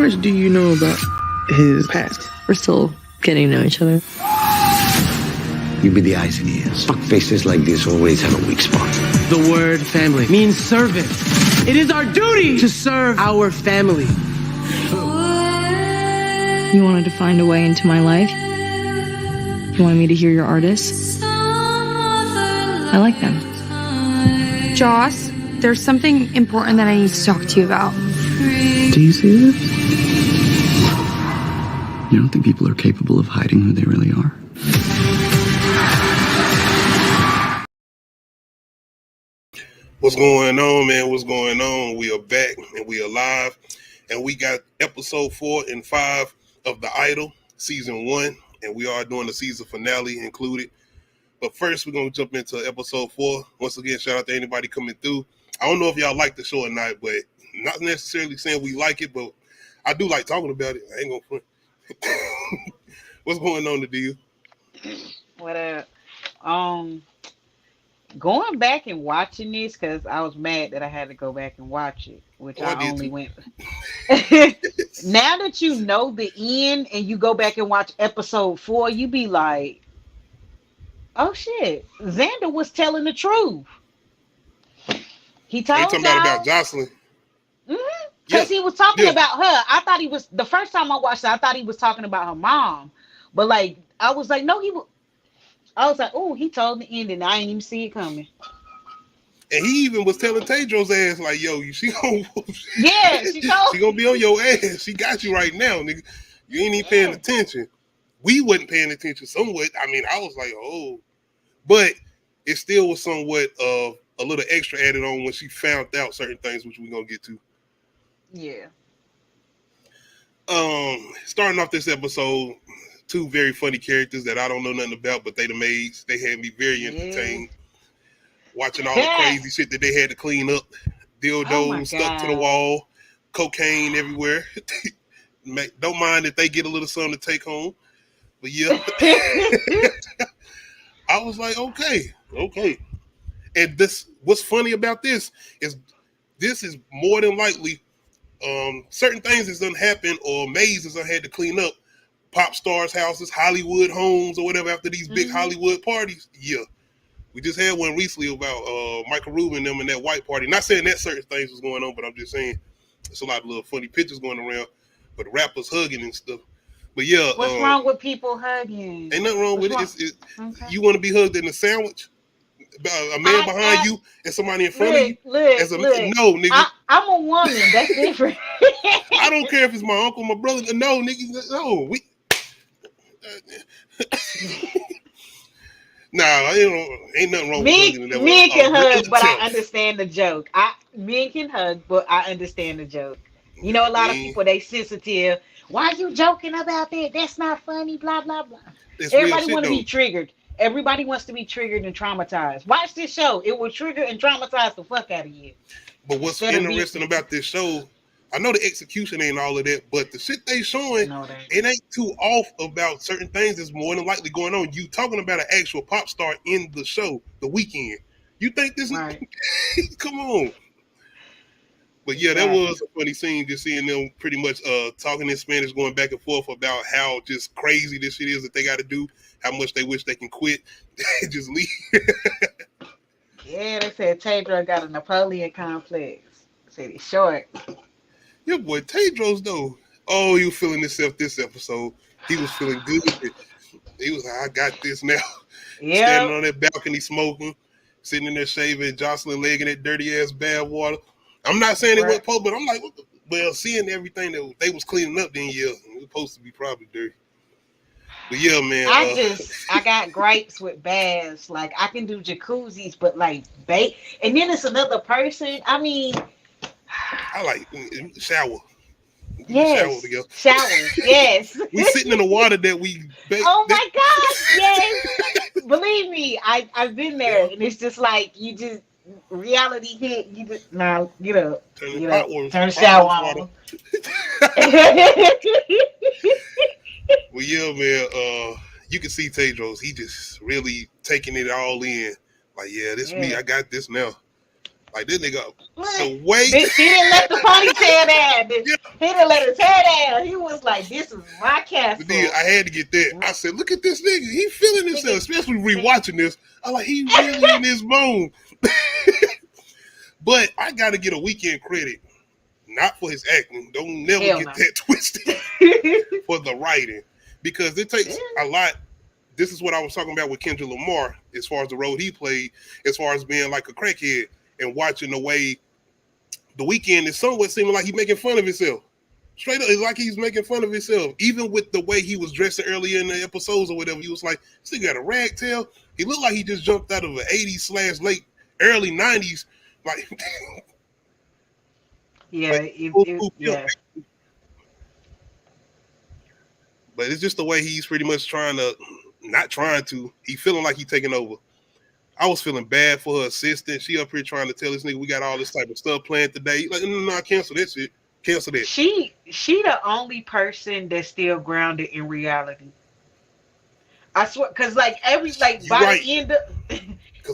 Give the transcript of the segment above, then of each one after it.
much do you know about his past? We're still getting to know each other. You be the eyes and ears. Fuckfaces like this always have a weak spot. The word family means service. It is our duty to serve our family. You wanted to find a way into my life. You wanted me to hear your artists. I like them. Joss, there's something important that I need to talk to you about. Do you see this? You don't think people are capable of hiding who they really are? What's going on, man? What's going on? We are back and we are live, and we got episode 4 and 5 of The Idol season 1, and we are doing the season finale included. But first, we're going to jump into episode 4. Once again, shout out to anybody coming through. I don't know if y'all like the show or not, but not necessarily saying we like it, but I do like talking about it. I ain't gonna front. What's going on, Nadia? What up? Going back and watching this because I was mad that I had to go back and watch it, which I only went. Now that you know the end and you go back and watch episode 4, you be like, "Oh shit, Xander was telling the truth." He told y'all. Talking about JOCELYN. Because he was talking about her. I thought he was, the first time I watched it, I thought he was talking about her mom. But like, I was like, no, I was like, oh, he told the ending. I ain't even see it coming. And he even was telling Tedros' ass, like, yo, she gonna she gonna be on your ass. She got you right now, nigga. You ain't even paying attention. We wasn't paying attention somewhat. I mean, I was like, oh. But it still was somewhat of a little extra added on when she found out certain things, which we're gonna get to. Yeah. Starting off this episode, 2 very funny characters that I don't know nothing about, but they the maids. They had me very entertained. Watching all the crazy shit that they had to clean up. Dildos stuck to the wall, cocaine everywhere. Don't mind if they get a little something to take home. But yeah. I was like, okay. And what's funny about this is more than likely certain things that's done happen or mazes done had to clean up pop stars' houses, Hollywood homes, or whatever after these big Hollywood parties. Yeah. We just had one recently about Michael Rubin and them and that white party. Not saying that certain things was going on, but I'm just saying there's a lot of little funny pictures going around. But rappers hugging and stuff. But yeah. What's wrong with people hugging? Ain't nothing wrong with it. You want to be hugged in a sandwich? A man behind you and somebody in front of you? No, nigga. I'm a woman. That's different. I don't care if it's my uncle, my brother. No, nigga. No. Nah, ain't nothing wrong with hugging. Men can hug, but I understand the joke. Men can hug, but I understand the joke. You know, a lot of people, they sensitive. Why are you joking about that? That's not funny, blah, blah, blah. Everybody want to be triggered. Everybody wants to be triggered and traumatized. Watch this show. It will trigger and traumatize the fuck out of you. But what's interesting about this show, I know the execution ain't all of that, but the shit they showing, it ain't too off about certain things that's more than likely going on. You talking about an actual pop star in the show, The Weeknd. You think this is... Come on. But yeah, that was a funny scene, just seeing them pretty much talking in Spanish, going back and forth about how just crazy this shit is that they got to do, how much they wish they can quit and just leave. Yeah, they said Tedros got a Napoleon complex. Said he's short. Your boy Tedros, though. Oh, he was feeling himself this episode. He was feeling good. He was like, I got this now. Yeah. Standing on that balcony smoking, sitting in there shaving, JOCELYN leg in that dirty ass bath water. I'm not saying it was supposed, but I'm like, well, seeing everything that they was cleaning up, then yeah, it was supposed to be probably dirty. But yeah, man. I got gripes with baths. Like, I can do jacuzzis, but like and then it's another person. I mean, I like shower. Yes. Shower. Yes. We sitting in the water that we. Oh my gosh! Yes. Believe me, I've been there, and it's just like you just. Reality hit. You just now get up. Turn the shower on. Well, yeah, man. You can see Tedros. He just really taking it all in. Like, yeah, this me. I got this now. Like this nigga, Look, the way he didn't let the ponytail down. He didn't let his hair down. He was like, "This is my castle." Then I had to get that. I said, "Look at this nigga. He feeling himself." Especially rewatching this, I'm like, he really in his bone. But I got to get a Weeknd credit, not for his acting. Don't never get that twisted. For the writing, because it takes a lot. This is what I was talking about with Kendrick Lamar, as far as the role he played, as far as being like a crackhead and watching the way the Weeknd is somewhat seeming like he's making fun of himself. Straight up, it's like he's making fun of himself. Even with the way he was dressing earlier in the episodes or whatever, he was like, "This nigga got a rag tail." He looked like he just jumped out of an 80s / late early 90s. Like, yeah. But it's just the way he's pretty much he feeling like he's taking over. I was feeling bad for her assistant. She up here trying to tell this nigga we got all this type of stuff planned today. Like, no, cancel that shit. Cancel that. She the only person that's still grounded in reality. I swear, because by the end of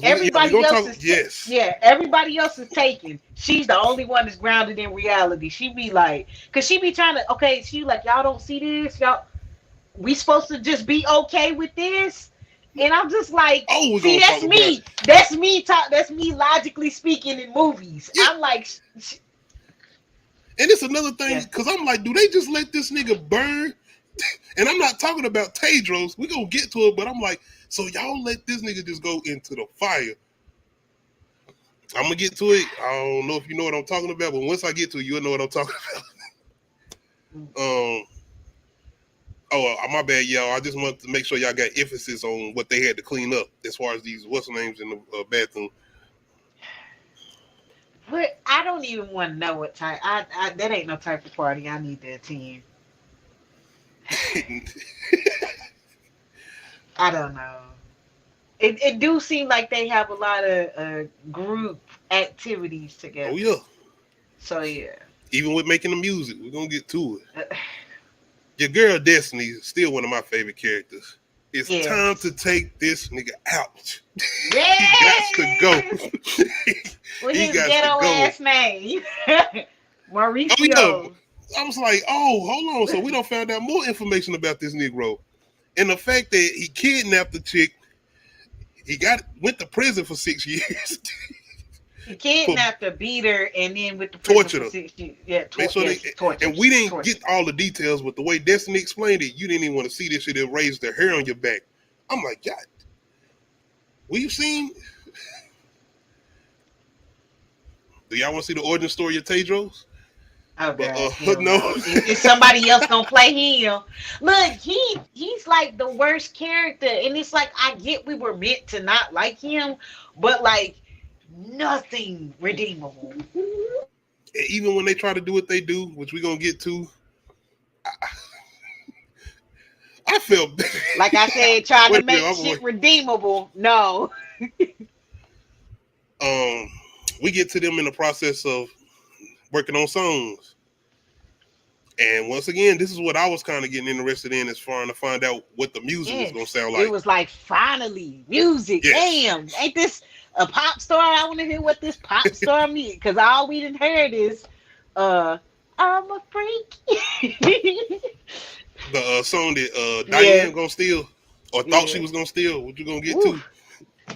everybody else everybody else is taken. She's the only one that's grounded in reality. She be like, because she be trying to, she like, y'all don't see this, y'all. We supposed to just be okay with this, and I'm just like, see, that's me. That's me. That's me logically speaking in movies. Yeah. I'm like, and it's another thing because I'm like, do they just let this nigga burn? And I'm not talking about Tedros. We gonna get to it, but I'm like, so y'all let this nigga just go into the fire? I'm gonna get to it. I don't know if you know what I'm talking about, but once I get to it, you'll know what I'm talking about. Oh, my bad, y'all. I just want to make sure y'all got emphasis on what they had to clean up as far as these names in the bathroom. But I don't even want to know what type. That ain't no type of party I need to attend. I don't know. It do seem like they have a lot of group activities together. Oh yeah. So yeah. Even with making the music, we're gonna get to it. Your girl Destiny is still one of my favorite characters. It's time to take this nigga out. Yeah. He got to go. With his ghetto ass name. Mauricio. Oh, yeah. I was like, oh, hold on. So we done found out more information about this Negro. And the fact that he kidnapped the chick, he went to prison for 6 years. He kidnapped her, beat her, and then with the tortured her. 6 years. Yeah, tortured. And we didn't get all the details, but the way Destiny explained it, you didn't even want to see this shit. It raised the hair on your back. I'm like, God, we've seen. Do y'all want to see the origin story of Tedros? Oh, God, no. Is somebody else gonna play him? Look, he's like the worst character, and it's like I get we were meant to not like him, but like nothing redeemable. Even when they try to do what they do, which we're gonna get to, I felt like I said, trying to make shit redeemable. No. We get to them in the process of working on songs. And once again, this is what I was kind of getting interested in as far as to find out what the music was going to sound like. It was like, finally, music. Yes. Damn, ain't this a pop star? I want to hear what this pop star means. Because all we didn't hear is, I'm a freak. The song that Diane going to steal, or thought she was going to steal, what you going to get to?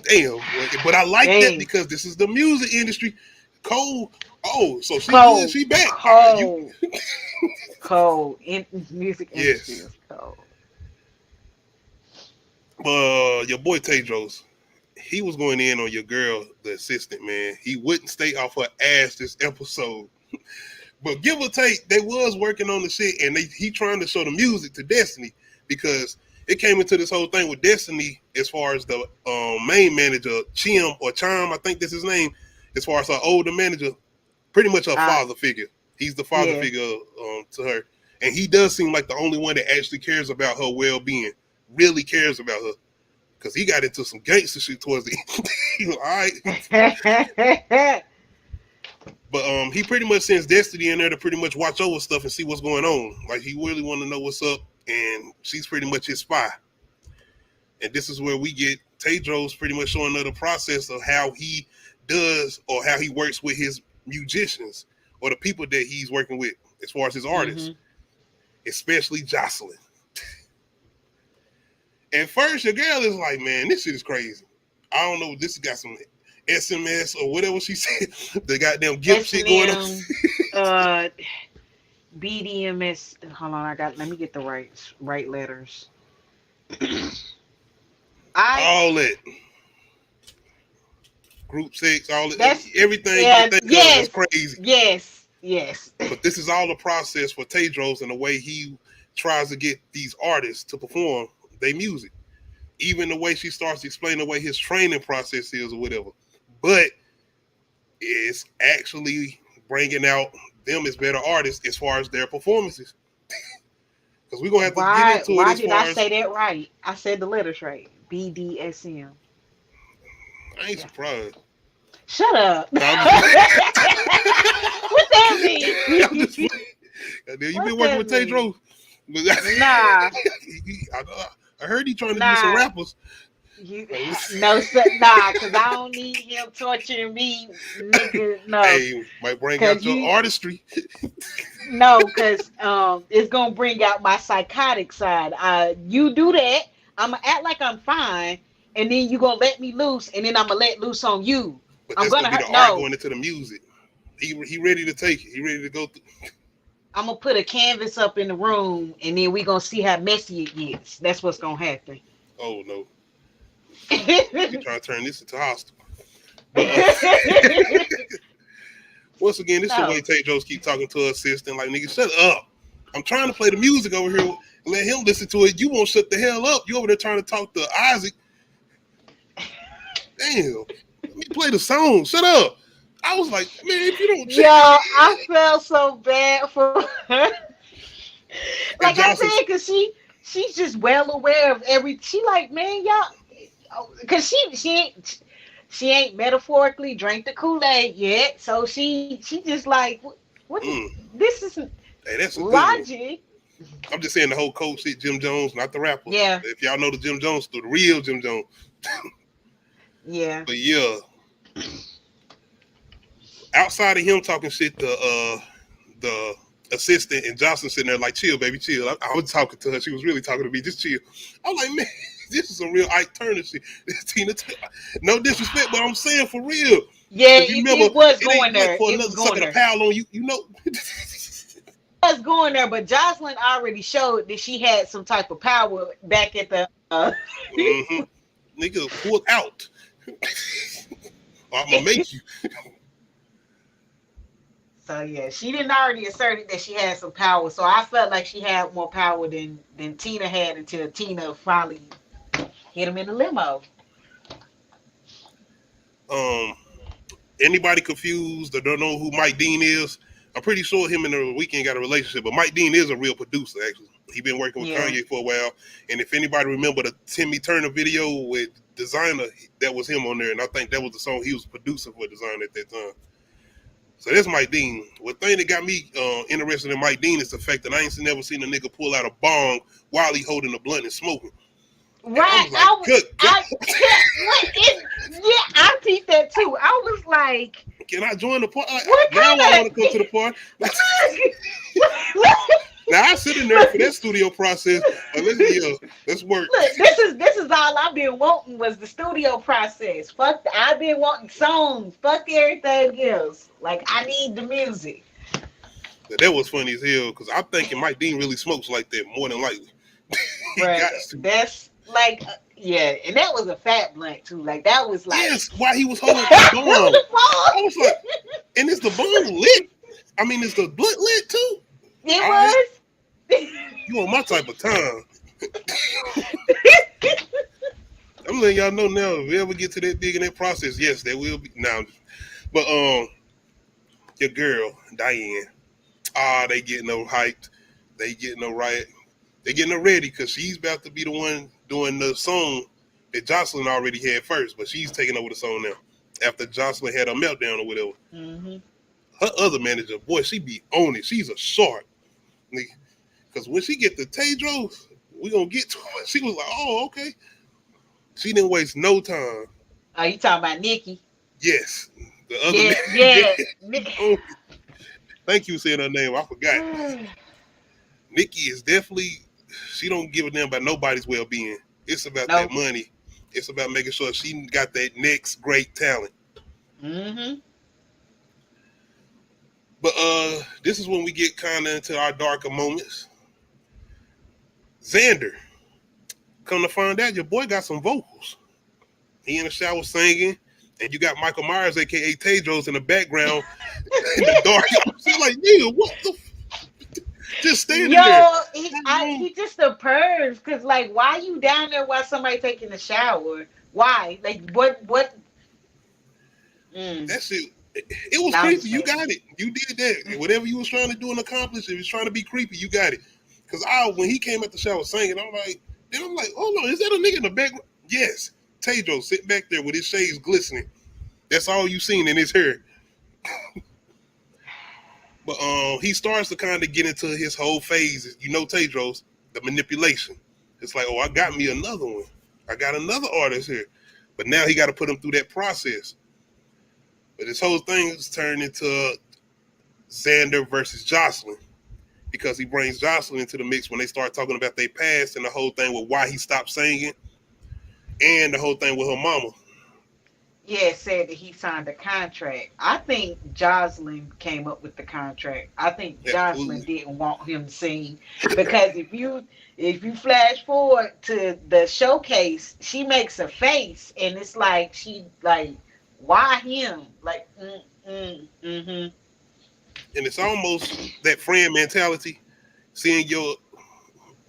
Damn. But I like that because this is the music industry. Cole. Oh, so she back. Cole in music industry is Cole. Your boy Tedros, he was going in on your girl, the assistant, man. He wouldn't stay off her ass this episode. But give or take, they was working on the shit, and he trying to show the music to Destiny because it came into this whole thing with Destiny as far as the main manager, Chim, I think that's his name, as far as her older manager, pretty much her father figure. He's the father figure to her. And he does seem like the only one that actually cares about her well-being, really cares about her. Because he got into some gangster shit towards the end. He was, all right. But he pretty much sends Destiny in there to pretty much watch over stuff and see what's going on. Like, he really want to know what's up, and she's pretty much his spy. And this is where we get Tedros pretty much showing her the process of how he does or how he works with his musicians or the people that he's working with as far as his artists, especially JOCELYN. At first, your girl is like, man, this shit is crazy. I don't know. This has got some SMS or whatever she said. The goddamn gift shit going on. BDMS. Hold on, let me get the right letters. All that. Group sex, all that. Everything you think of is crazy. Yes. But this is all a process for Tedros and the way he tries to get these artists to perform their music. Even the way she starts to explain the way his training process is or whatever. But it's actually bringing out them as better artists as far as their performances. Because we're going to have to get into it. Why did I say that right? I said the letters right. BDSM. I ain't surprised. Shut up. No, what that mean? You been working with Tedros? Nah. I heard he trying to do some rappers. Nah, because I don't need him torturing me, nigga. No. Hey, might bring out your artistry. No, because it's gonna bring out my psychotic side. You do that, I'm gonna act like I'm fine, and then you gonna let me loose, and then I'm gonna let loose on you. But that's gonna be the art going into the music. He ready to take it. He ready to go through. I'm gonna put a canvas up in the room, and then we gonna see how messy it gets. That's what's gonna happen. Oh no. You're trying to turn this into hostile. But, once again, this is the way Tedros keep talking to her assistant. Like, nigga, shut up. I'm trying to play the music over here and let him listen to it. You won't shut the hell up. You over there trying to talk to Isaac. Damn. Let me play the song. Shut up. I was like, man, if you don't check. Yo, I felt so bad for her. Like I said, because she's just well aware of she like, man, y'all. Because she ain't metaphorically drank the Kool-Aid yet, so she just like what this is that's logic. I'm just saying the whole coach shit, Jim Jones, not the rapper. Yeah. If y'all know the Jim Jones story, the real Jim Jones. Yeah. But yeah, outside of him talking shit, the assistant and Jocelyn sitting there like, chill, baby, chill. I was talking to her. She was really talking to me. Just chill. I was like, man. This is some real Ike Turner shit. Tina, no disrespect, but I'm saying for real. Yeah, it was going there. For it another was going sucker there. to pile on you, you know. It was going there, but JOCELYN already showed that she had some type of power back at the. Nigga, pull out. I'm gonna make you. So yeah, she didn't already asserted that she had some power. So I felt like she had more power than Tina had until Tina finally hit him in the limo. Anybody confused or don't know who Mike Dean is? I'm pretty sure him and The Weeknd got a relationship, but Mike Dean is a real producer, actually. He been working with Kanye for a while. And if anybody remember the Timmy Turner video with Designer, that was him on there. And I think that was the song he was producing for Designer at that time. So that's Mike Dean. One thing that got me interested in Mike Dean is the fact that I ain't never seen a nigga pull out a bong while he holding a blunt and smoking. Right. I peeped that too. I was like, can I join the party? What now I want to go to the party. Now I sit in there for that studio process. Let's work. Look, this is all I've been wanting was the studio process. I've been wanting songs. Fuck everything else. Like I need the music. That was funny as hell because I'm thinking Mike Dean really smokes like that more than likely. Right. That's like and that was a fat blunt too. Like that was like why he was holding the bong. I was like, and is the bong lit? I mean, is the blunt lit too? It was. You on my type of time. I'm letting y'all know now. If we ever get to that big in that process, yes, there will be. Now, but your girl Diane, they getting her hyped. They getting her right. They getting her ready because she's about to be the one doing the song that JOCELYN already had first, but she's taking over the song now after JOCELYN had a meltdown or whatever. Mm-hmm. Her other manager, boy, she be on it. She's a shark. Because when she get to Tedros, we gonna get to it. She was like, oh, okay. She didn't waste no time. Are you talking about Nikki? Yes. The other Yeah, yeah, yeah. he told me. Thank you for saying her name. I forgot. Nikki is definitely, she don't give a damn about nobody's well being. It's about that No. money. It's about making sure she got that next great talent. Mm-hmm. But this is when we get kind of into our darker moments. Xander, come to find out, your boy got some vocals. He in the shower singing, and you got Michael Myers, aka Tedros, in the background in the dark. I was just like, nigga, what the? Just standing there. Yo, he just a purge. Cause like, why you down there while somebody taking a shower? Why? Like, what? Mm, That shit, it was now I'm creepy. You scared. got it. You did that. Whatever you was trying to do and accomplish, it was trying to be creepy. You got it. Cause when he came at the shower singing, I'm like, hold on, is that a nigga in the background? Yes, Tedros sitting back there with his shades glistening. That's all you seen in his hair. But he starts to kind of get into his whole phase. You know, Tedros, the manipulation. It's like, oh, I got me another one. I got another artist here. But now he got to put him through that process. But this whole thing is turned into Xander versus JOCELYN, because he brings JOCELYN into the mix when they start talking about their past and the whole thing with why he stopped singing and the whole thing with her mama. Yeah, it said that he signed a contract. I think JOCELYN came up with the contract. I think JOCELYN Absolutely. didn't want him to sing because if you flash forward to the showcase, she makes a face and it's like she like why him like mm-hmm. And it's almost that friend mentality, seeing your,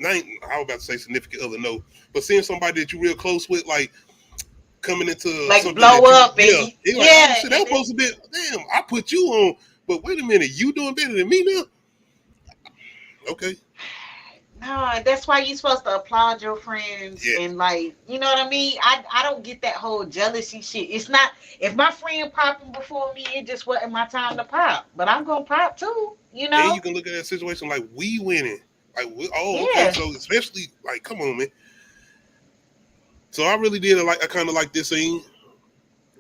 I was about to say significant other, no, but seeing somebody that you're real close with, like, coming into Like something that blow you, up and yeah, it's like, oh yeah, shit, that was and supposed to be, damn, I put you on, but wait a minute, you doing better than me now? Okay, no, that's why you're supposed to applaud your friends yeah, and like, you know what I mean? I don't get that whole jealousy shit. It's not if my friend popping before me, it just wasn't my time to pop. But I'm gonna pop too, you and you know? can look at that situation like we winning, like oh okay, Yeah. so especially like come on man, so I really did like, I kind of like this scene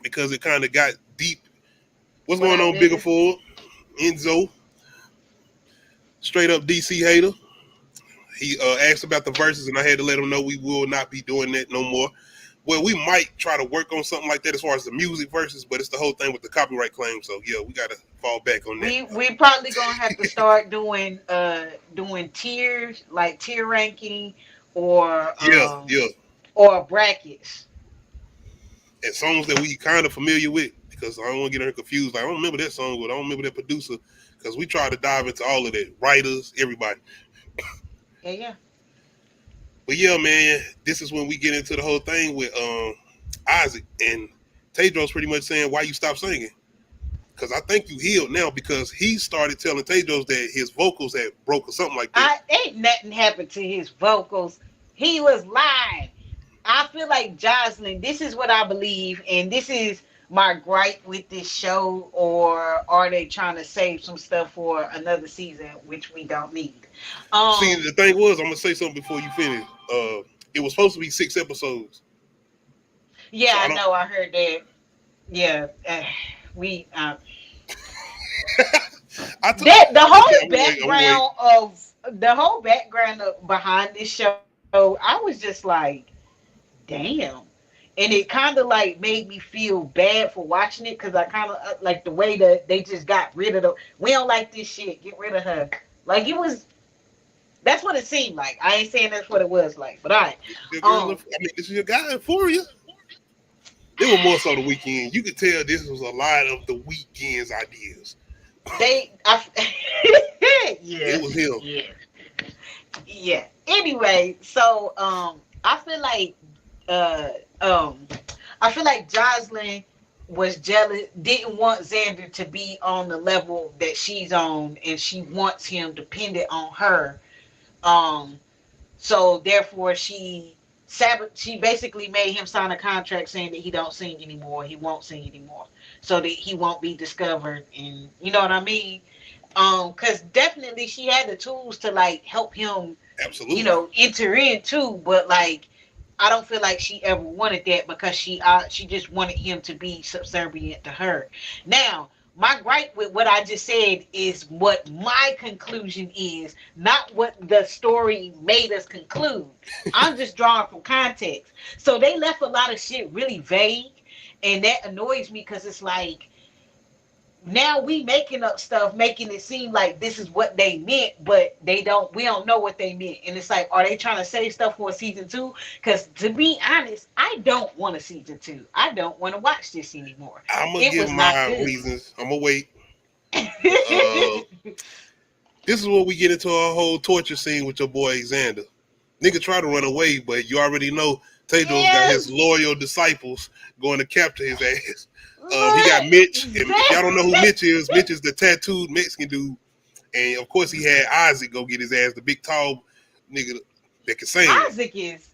because it kind of got deep. What's What going I on, Bigger did. Ford? Enzo, straight up DC hater. He asked about the verses, and I had to let him know we will not be doing that no more. Well, we might try to work on something like that as far as the music verses, but it's the whole thing with the copyright claim. So yeah, we got to fall back on that. We probably gonna have to start doing tiers, like tier ranking Yeah, yeah, or brackets. and songs that we kind of familiar with, because I don't want to get her confused. Like, I don't remember that song, but I don't remember that producer, because we try to dive into all of that, writers, everybody. Yeah, yeah. But yeah, man, this is when we get into the whole thing with Isaac and Tedros pretty much saying, why you stop singing? Because I think you healed now, because he started telling Tedros that his vocals had broke or something like that. I ain't nothing happened to his vocals. He was lying. I feel like JOCELYN, this is what I believe, and this is my gripe with this show, or are they trying to save some stuff for another season, which we don't need? See, Um, the thing was, I'm going to say something before you finish. It was supposed to be 6 episodes. yeah, So I I don't, know, I heard that. Yeah, we I took, that okay, I'm gonna wait. the whole background behind this show, I was just like, damn. And it kind of like made me feel bad for watching it because I kind of like the way that they just got rid of the. We don't like this shit. Get rid of her. Like it was. That's what it seemed like. I ain't saying that's what it was like, but I. This is your girl, Um. I mean, this is your guy for you. It was more so the weekend. You could tell this was a lot of the weekend's ideas. They. Yeah. It was him. Yeah. Yeah. Anyway, so I feel like uh um I feel like JOCELYN was jealous, didn't want Xander to be on the level that she's on, and she wants him dependent on her. Um, so therefore she basically made him sign a contract saying that he don't sing anymore, he won't sing anymore, so that he won't be discovered, and you know what I mean? Because definitely she had the tools to like help him, Absolutely. enter in too, but like I don't feel like she ever wanted that because she just wanted him to be subservient to her. Now, my gripe with what I just said is what my conclusion is, not what the story made us conclude. I'm just drawing from context. So they left a lot of shit really vague, and that annoys me because it's like, now we making up stuff, making it seem like this is what they meant, but we don't know what they meant. And it's like, are they trying to say stuff for season 2? Because to be honest, I don't want a season 2. I don't want to watch this anymore. I'm gonna give my reasons. I'm gonna wait. This is where we get into a whole torture scene with your boy Xander. Nigga try to run away, but you already know Tedros got his loyal disciples going to capture his ass. He got Mitch, and if y'all don't know who Mitch is the tattooed Mexican dude. And of course he had Isaac go get his ass, the big tall nigga that can sing. Isaac is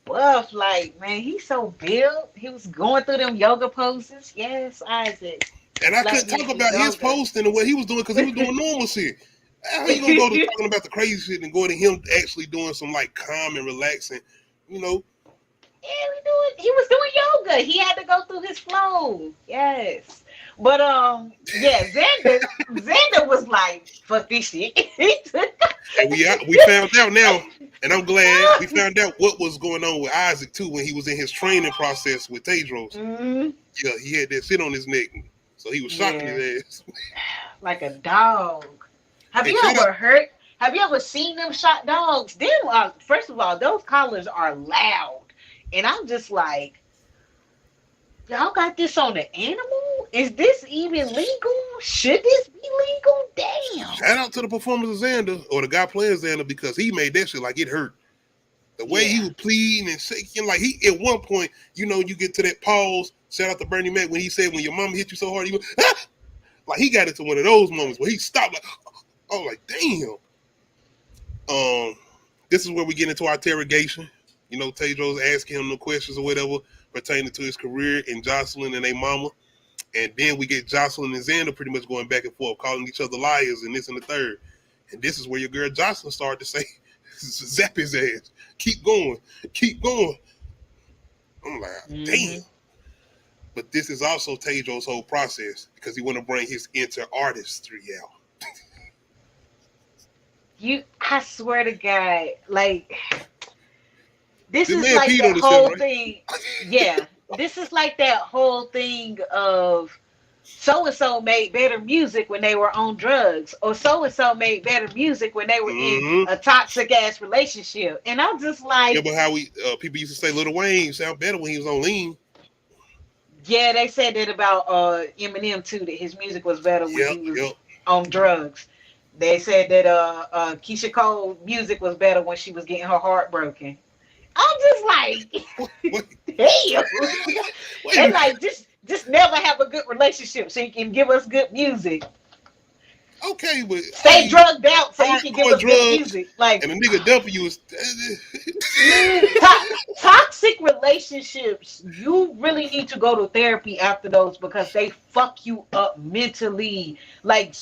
buff, like, man, he's so built. He was going through them yoga poses. Yes, Isaac. And I couldn't talk about his posting and what he was doing because he was doing normal shit. How you gonna go to talking about the crazy shit and go to him actually doing some like calm and relaxing, you know? Yeah, he was doing yoga. He had to go through his flow. Yes. But yeah, Xander was like, fuck this shit. And we found out now, and I'm glad we found out what was going on with Isaac too when he was in his training process with Tedros. Mm-hmm. Yeah, he had that shit on his neck, so he was shocking his ass. Like a dog. Have you ever seen them shot dogs? Them first of all, those collars are loud. And I'm just like, y'all got this on the animal? Is this even legal? Should this be legal? Damn. Shout out to the performance of Xander, or the guy playing Xander, because he made that shit like it hurt. The way he was pleading and shaking, like he at one point, you know, you get to that pause. Shout out to Bernie Mac when he said, when your mama hit you so hard, you went, ah! Like he got into one of those moments where he stopped, like, oh, like damn. This is where we get into our interrogation. You know, Tedros asking him the questions or whatever pertaining to his career and JOCELYN and their mama. And then we get JOCELYN and Xander pretty much going back and forth, calling each other liars and this and the third. And this is where your girl JOCELYN started to say, zap his ass. Keep going. Keep going. I'm like, damn. But this is also Tedros' whole process because he want to bring his inter-artistry out. I swear to God, like... This is like that whole thing. Yeah. This is like that whole thing of so-and-so made better music when they were on drugs, or so-and-so made better music when they were in a toxic-ass relationship. And I'm just like... Yeah, but how people used to say Lil Wayne sound better when he was on lean. Yeah, they said that about Eminem, too, that his music was better when he was on drugs. They said that Keisha Cole's music was better when she was getting her heart broken. I'm just like, damn. They like just never have a good relationship so you can give us good music. Okay, but stay drugged out so you can give us good music. Like, and a nigga W is toxic relationships. You really need to go to therapy after those because they fuck you up mentally. Like,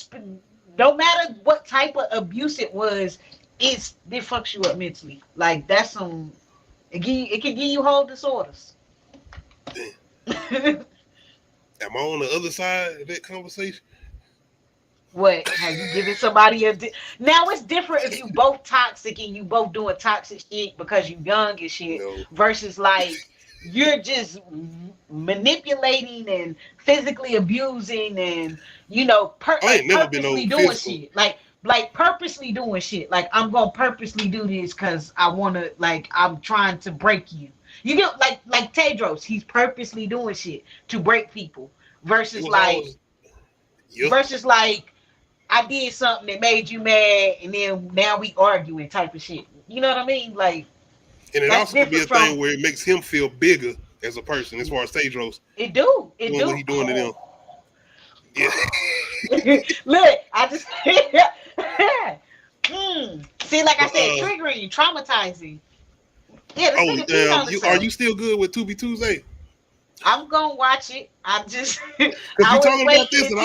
no matter what type of abuse it was, it fucks you up mentally. Like, that's some. It can give you whole disorders. Am I on the other side of that conversation? What? Have you given somebody now it's different if you both toxic and you both doing toxic shit because you young and shit versus like you're just manipulating and physically abusing and purposely doing shit. Like purposely doing shit. Like, I'm gonna purposely do this because I wanna, like, I'm trying to break you. You get like Tedros, he's purposely doing shit to break people. Versus like I did something that made you mad and then now we arguing type of shit. You know what I mean? Like, and it also could be a thing where it makes him feel bigger as a person as far as Tedros. It do. What he doing to them. Yeah. Look, I just see, like I said, triggering, traumatizing. Yeah. Are you still good with Tubi Tuesday? I'm gonna watch it. I'm just. Because you talking about this, and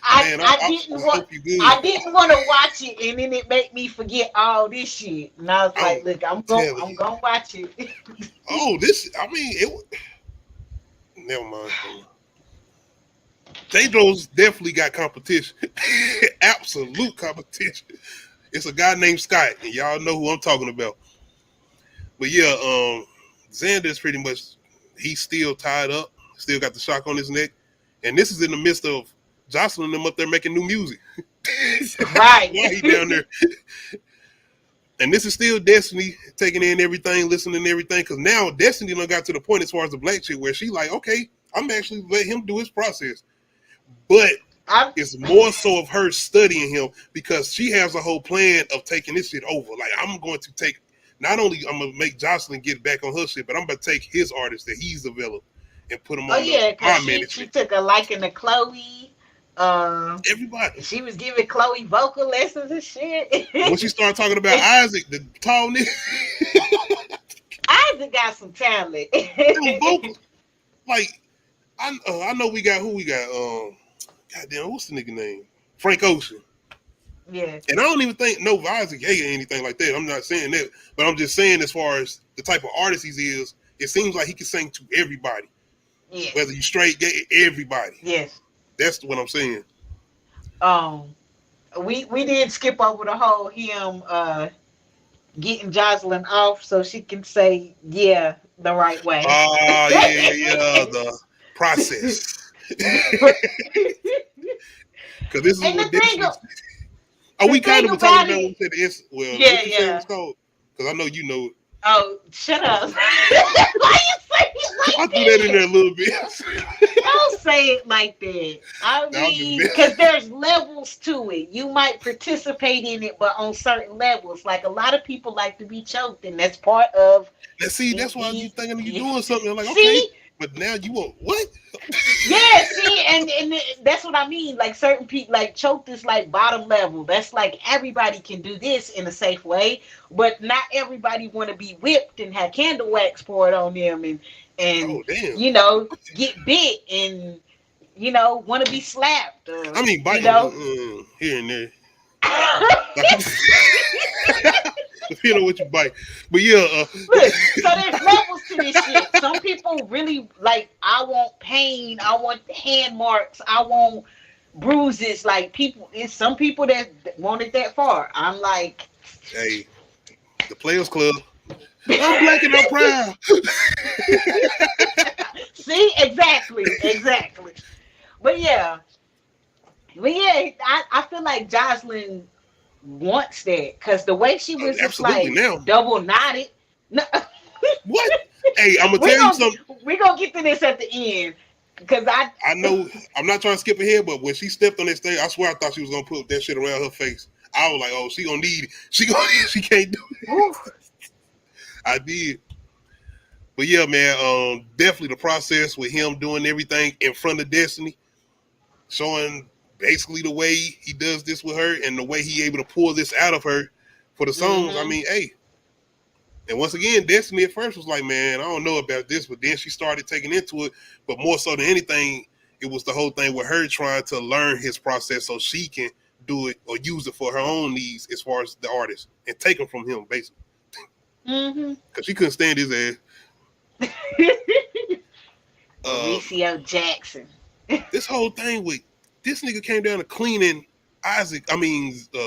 I hope you good. I didn't want to watch it, and then it made me forget all this shit. And I was like, look, I'm gonna watch it. Never mind. Tedros definitely got competition. Absolute competition. It's a guy named Scott, and y'all know who I'm talking about. But yeah, Xander's pretty much, he's still tied up, still got the shock on his neck. And this is in the midst of JOCELYN them up there making new music. Right. Why he down there? And this is still Destiny taking in everything, listening to everything. Because now Destiny done got to the point as far as the black chick where she like, okay, I'm actually let him do his process. But it's more so of her studying him because she has a whole plan of taking this shit over. Like, I'm going to take, not only I'm going to make JOCELYN get back on her shit, but I'm going to take his artists that he's developed and put them on because she took a liking to Chloe. Everybody. She was giving Chloe vocal lessons and shit. When she started talking about Isaac, the tall nigga. Isaac got some talent. Vocal. Like, I know we got who we got. Goddamn, what's the nigga name? Frank Ocean. Yeah. And I don't even think Isaac hated anything like that. I'm not saying that, but I'm just saying as far as the type of artist he is, it seems like he can sing to everybody. Yeah. Whether you straight, gay, everybody. Yes. That's what I'm saying. We did skip over the whole him getting JOCELYN off so she can say the right way. Yeah, the process. Because this is what this is. We kind of talking about what we said it's called? Because I know you know it. Oh, shut up. Why you say it like I threw that in there a little bit. Don't say it like that. I mean, because there's levels to it. You might participate in it, but on certain levels. Like, a lot of people like to be choked, and that's part of... That's why you thinking you're doing something. I'm like, okay, but now you want what? Yeah, see, and that's what I mean. Like, certain people, like, choked is like bottom level. That's like everybody can do this in a safe way, but not everybody want to be whipped and have candle wax poured on them and you know, get bit and you know want to be slapped. I mean, bite, here and there. Depending on what you bite, but look, so there's levels to this shit. Some people really like, I want pain, I want hand marks, I want bruises. Like, it's some people that want it that far. I'm like, hey, the Players Club. I'm black and I'm proud. See, exactly. But yeah, I feel like JOCELYN wants that because the way she was just like double knotted. No. What? Hey, I'm gonna tell you something. We're gonna get to this at the end because I know I'm not trying to skip ahead, but when she stepped on that stage, I swear I thought she was gonna put that shit around her face. I was like, oh, she gonna need it. She can't do it. I did. But yeah, man, definitely the process with him doing everything in front of Destiny, showing basically the way he does this with her and the way he able to pull this out of her for the songs. I mean, hey. And once again, Destiny at first was like, man, I don't know about this, but then she started taking into it. But more so than anything, it was the whole thing with her trying to learn his process so she can do it or use it for her own needs as far as the artist and take them from him, basically. Because she couldn't stand his ass. Mauricio Jackson. This whole thing with this nigga came down to cleaning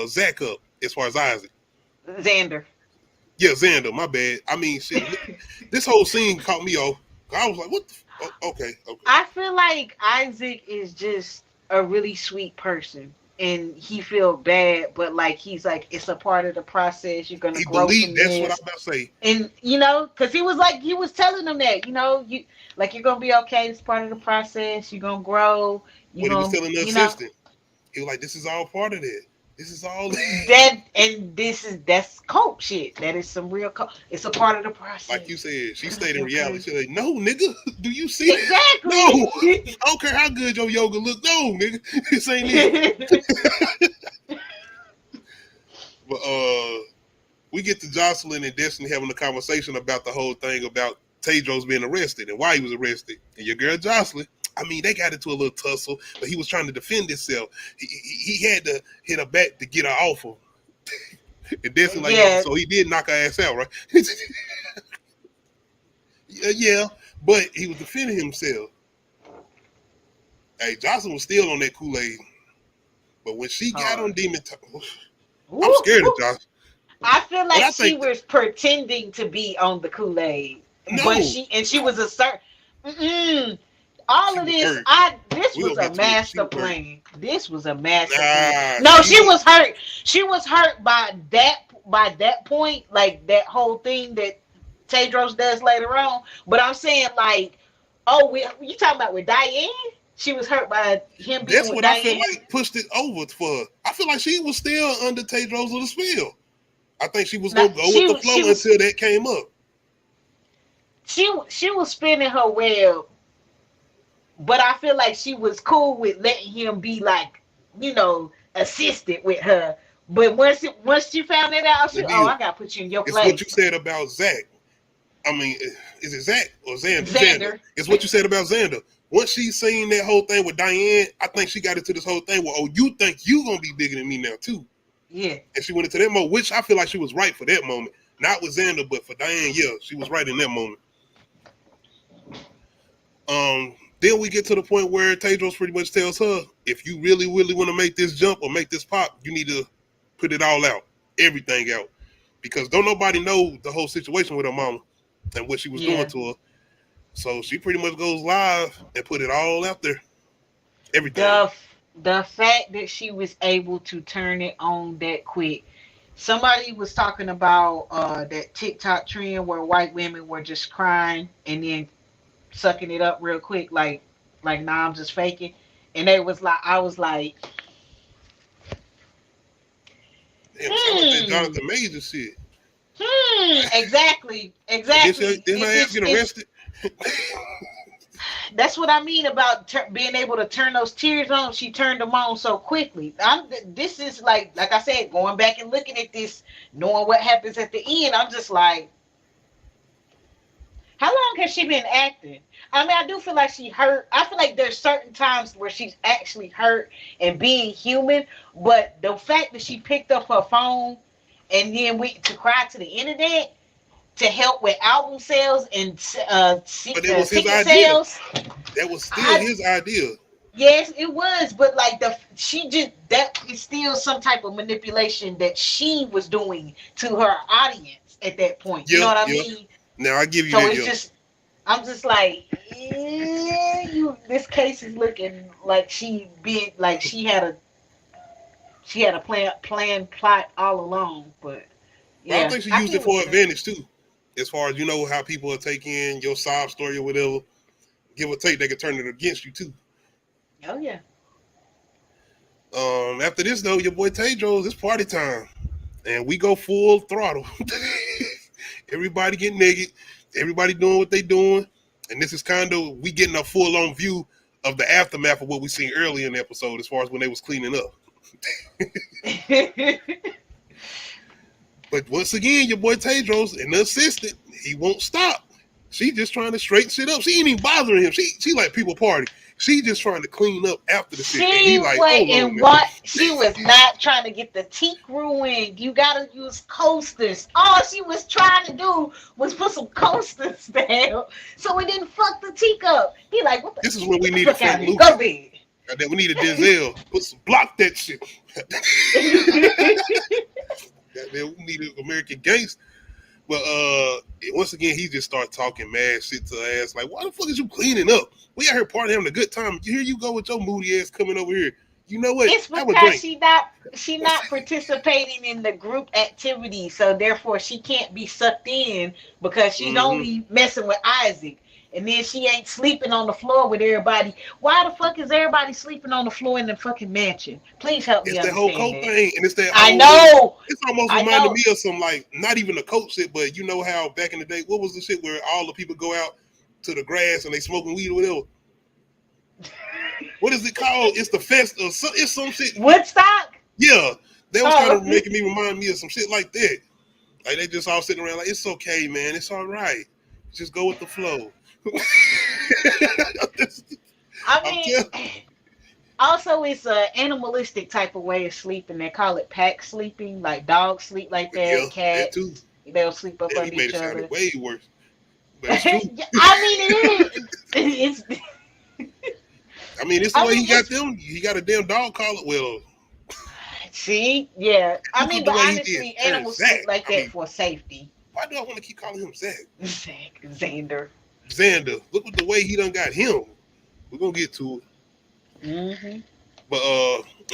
Zach up as far as Isaac. Xander. Yeah, Xander, my bad. I mean, shit, this whole scene caught me off. I was like, what the okay. I feel like Isaac is just a really sweet person. And he feel bad, but like he's like, it's a part of the process. You're gonna grow from this. That's what I'm about to say. And you know, because he was telling them that, you know, you're gonna be okay. It's part of the process. You're gonna grow. He was telling the assistant, he was like, this is all part of it. This is all that's cope shit. That is some real cope. It's a part of the process. Like you said, she stayed in reality. She's like, no, nigga, do you see exactly? No, I don't care how good your yoga look. No, nigga, this ain't it. But we get to JOCELYN and Destiny having a conversation about the whole thing about Tedros being arrested and why he was arrested. And your girl JOCELYN, I mean, they got into a little tussle, but he was trying to defend himself. He had to hit her back to get her off of. And that's like, so he did knock her ass out, right? Yeah, but he was defending himself. Hey, JOCELYN was still on that Kool-Aid. But when she got on Demon Time, I'm scared of JOCELYN. I feel like she was pretending to be on the Kool-Aid. No. But she was a certain... All of this, this was a master plan. This was a master plan. No, she was hurt. She was hurt by that point, like that whole thing that Tedros does later on. But I'm saying, like, you talking about with Diane? She was hurt by him being with Diane. That's what I feel like pushed it over for her. I feel like she was still under Tedros' little spell. I think she was gonna go with the flow until that came up. She was spinning her web. But I feel like she was cool with letting him be like, assistant with her. But once she found that out, she I gotta put you in your place. It's what you said about Zach. I mean, is it Zach or Xander? Xander. It's what you said about Xander. Once she seen that whole thing with Diane, I think she got into this whole thing where, you think you gonna be bigger than me now too. Yeah. And she went into that mode, which I feel like she was right for that moment. Not with Xander, but for Diane, yeah, she was right in that moment. Then we get to the point where Tedros pretty much tells her, if you really, really want to make this jump or make this pop, you need to put it all out, everything out. Because don't nobody know the whole situation with her mama and what she was doing to her. So she pretty much goes live and put it all out there. Everything. The fact that she was able to turn it on that quick. Somebody was talking about that TikTok trend where white women were just crying and then sucking it up real quick, like nah, I'm just faking. And I was like, damn, that Jonathan Major shit. Exactly. Didn't I have to get arrested? That's what I mean about being able to turn those tears on. She turned them on so quickly. This is like I said, going back and looking at this, knowing what happens at the end, I'm just like, how long has she been acting? I mean, I do feel like she hurt. I feel like there's certain times where she's actually hurt and being human. But the fact that she picked up her phone and then went to cry to the internet to help with album sales and ticket sales. That was still his idea. Yes, it was. But like that is still some type of manipulation that she was doing to her audience at that point. You know what I mean? Now I give you so that. It's I'm just like, this case is looking like she had a plot all along, but yeah. Well, I think she used it for advantage too, as far as how people are taking your sob story or whatever. Give or take, they can turn it against you too. Oh yeah. After this though, your boy Tedros, it's party time, and we go full throttle. Everybody get naked. Everybody doing what they doing. And this is kind of, we getting a full-on view of the aftermath of what we seen earlier in the episode as far as when they was cleaning up. But once again, your boy Tedros and the assistant, he won't stop. She just trying to straighten shit up. She ain't even bothering him. She like people party. She just trying to clean up after the shit. She was not trying to get the teak ruined. You gotta use coasters. All she was trying to do was put some coasters down so it didn't fuck the teak up. He like, what the? This is what we needed from Luke. Go big. And then we needed Denzel. Block that shit. We needed American Gangster. But once again, he just started talking mad shit to her ass. Like, why the fuck is you cleaning up? We out here partying, having a good time. Here you go with your moody ass coming over here. You know what? It's because she not participating in the group activity, so therefore she can't be sucked in because she's only messing with Isaac. And then she ain't sleeping on the floor with everybody. Why the fuck is everybody sleeping on the floor in the fucking mansion? Please help me understand. It's that whole coat thing, and it's that. I know. It's almost reminded me of some, like, not even a coat shit, but you know how back in the day, what was the shit where all the people go out to the grass and they smoking weed or whatever? What is it called? It's the fest or some, it's some shit. Woodstock? Yeah, that was kind of making me remind me of some shit like that. Like they just all sitting around like, it's okay, man, it's all right. Just go with the flow. I I'm mean, telling also it's a animalistic type of way of sleeping. They call it pack sleeping. Like dogs sleep like yeah, that. that too. Cats, they'll sleep up Damn, he under made each it sound other. way worse. But it's true. I mean, it is. It's. I mean, it's the I way mean, he got it's. them. He got a damn dog collar. Well, See, yeah. I look mean, at the but way he did honestly, turn animals sleep Zach. like I that mean, for safety. why do I want to keep calling him Zach? Zach, Xander. Xander. Look at the way he done got him. We're gonna get to it. Mm-hmm. But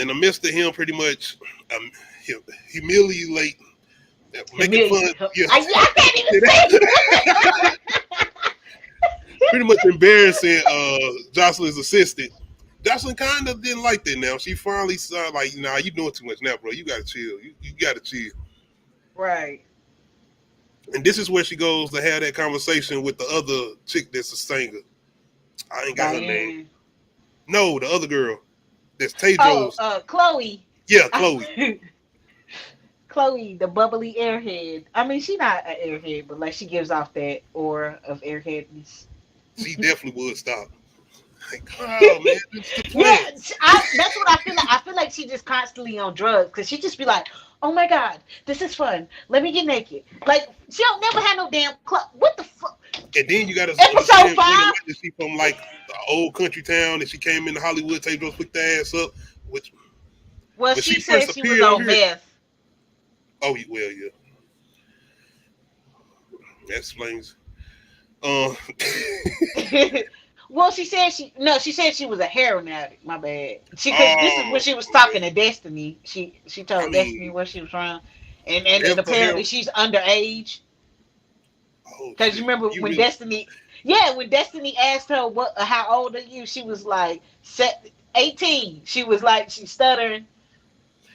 in the midst of him pretty much humiliating, making fun, yeah, I can't even say. pretty much embarrassing Jocelyn's assistant. Jocelyn kind of didn't like that now. She finally saw like, nah, you doing too much now, bro. You gotta chill. You gotta chill. Right. And this is where she goes to have that conversation with the other chick that's a singer. I ain't got her name. No, the other girl. That's Tedros. Chloe. Yeah, Chloe. Chloe, the bubbly airhead. I mean, she's not an airhead, but like she gives off that aura of airheadness. She definitely would stop. Like, oh man, it's the plan. Yeah, that's what I feel like. I feel like she just constantly on drugs because she just be like, "Oh my god, this is fun. Let me get naked." Like she don't never have no damn club. What the fuck? And then you got to Episode understand 5. that she from like the old country town, and she came into Hollywood. Tedros picked her ass up. Which, well, when she first said she was appeared on here- meth. Oh, well, yeah. That explains. Well, she said she was a heroin addict. My bad. This is when she was talking to Destiny. She told Destiny where she was from, and apparently she's underage. Because you remember when Destiny, when Destiny asked her how old are you, she was like 18. She was like she stuttering.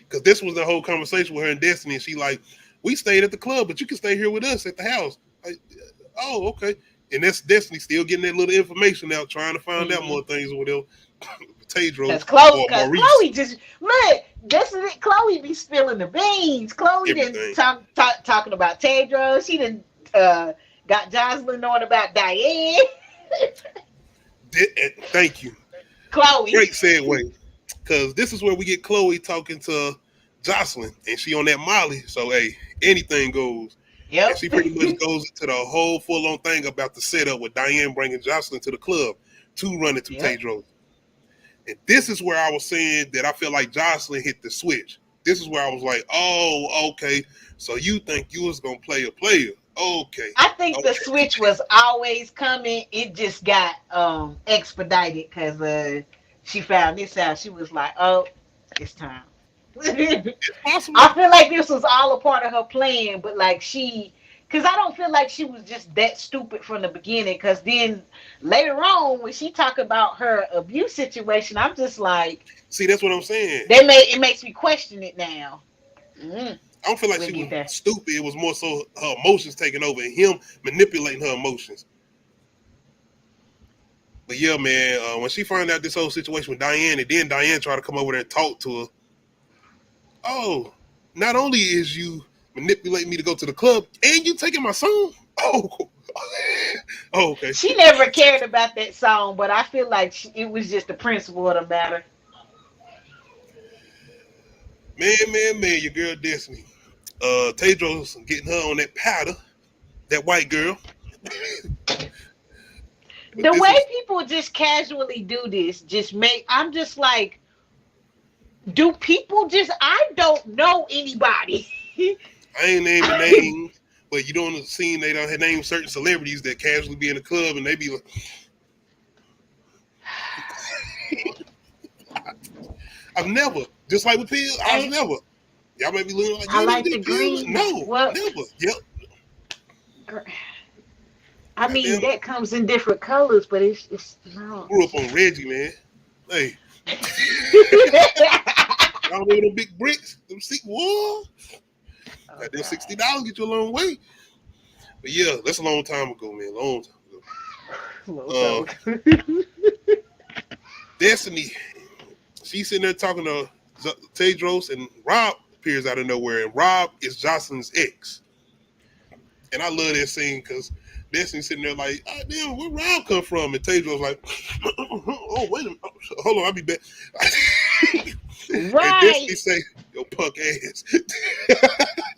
Because this was the whole conversation with her and Destiny. And she like, we stayed at the club, but you can stay here with us at the house. Like, oh, okay. And that's Destiny still getting that little information out, trying to find out more things or whatever. Tedros or Maurice. Chloe just look. This is it. Chloe be spilling the beans. Chloe didn't talking about Tedros. She didn't got JOCELYN knowing about Diane. Thank you, Chloe. Great segue. Because this is where we get Chloe talking to JOCELYN, and she on that Molly. So hey, anything goes. Yep. And she pretty much goes into the whole full-on thing about the setup with Diane bringing JOCELYN to the club to run into Tedros. And this is where I was saying that I feel like JOCELYN hit the switch. This is where I was like, oh, okay. So you think you was going to play a player. Okay. I think the switch was always coming. It just got expedited because she found this out. She was like, oh, it's time. It's possible. I feel like this was all a part of her plan, but like because I don't feel like she was just that stupid from the beginning. Because then later on, when she talk about her abuse situation, I'm just like, see, that's what I'm saying. It makes me question it now. I don't feel like she was stupid. It was more so her emotions taking over and him manipulating her emotions. But yeah, man, when she found out this whole situation with Diane, and then Diane tried to come over there and talk to her. Oh, not only is you manipulating me to go to the club, and you taking my song? Oh, okay. She never cared about that song, but I feel like it was just the principle of the matter. Man, your girl Destiny. Tedros getting her on that powder, that white girl. The way people just casually do this, I'm just like, do people I don't know anybody. I ain't naming names, but you don't see they don't have named certain celebrities that casually be in the club and they be like, I've never, just like with Peel, I've never. Y'all may be looking like, I like the green. No, never. Yep. I mean, that comes in different colors, but it's no. Grew up on Reggie, man. Hey. Y'all remember them big bricks? Them what? Got them $60 get you a long way. But yeah, that's a long time ago, man. Long time ago. Destiny, she's sitting there talking to Tedros, and Rob appears out of nowhere, and Rob is JOCELYN's ex. And I love that scene because Destiny sitting there like, oh, damn, where Rob come from? And Tedros like, oh, wait a minute. Hold on, I'll be back. And Destiny Right. say, yo, punk ass.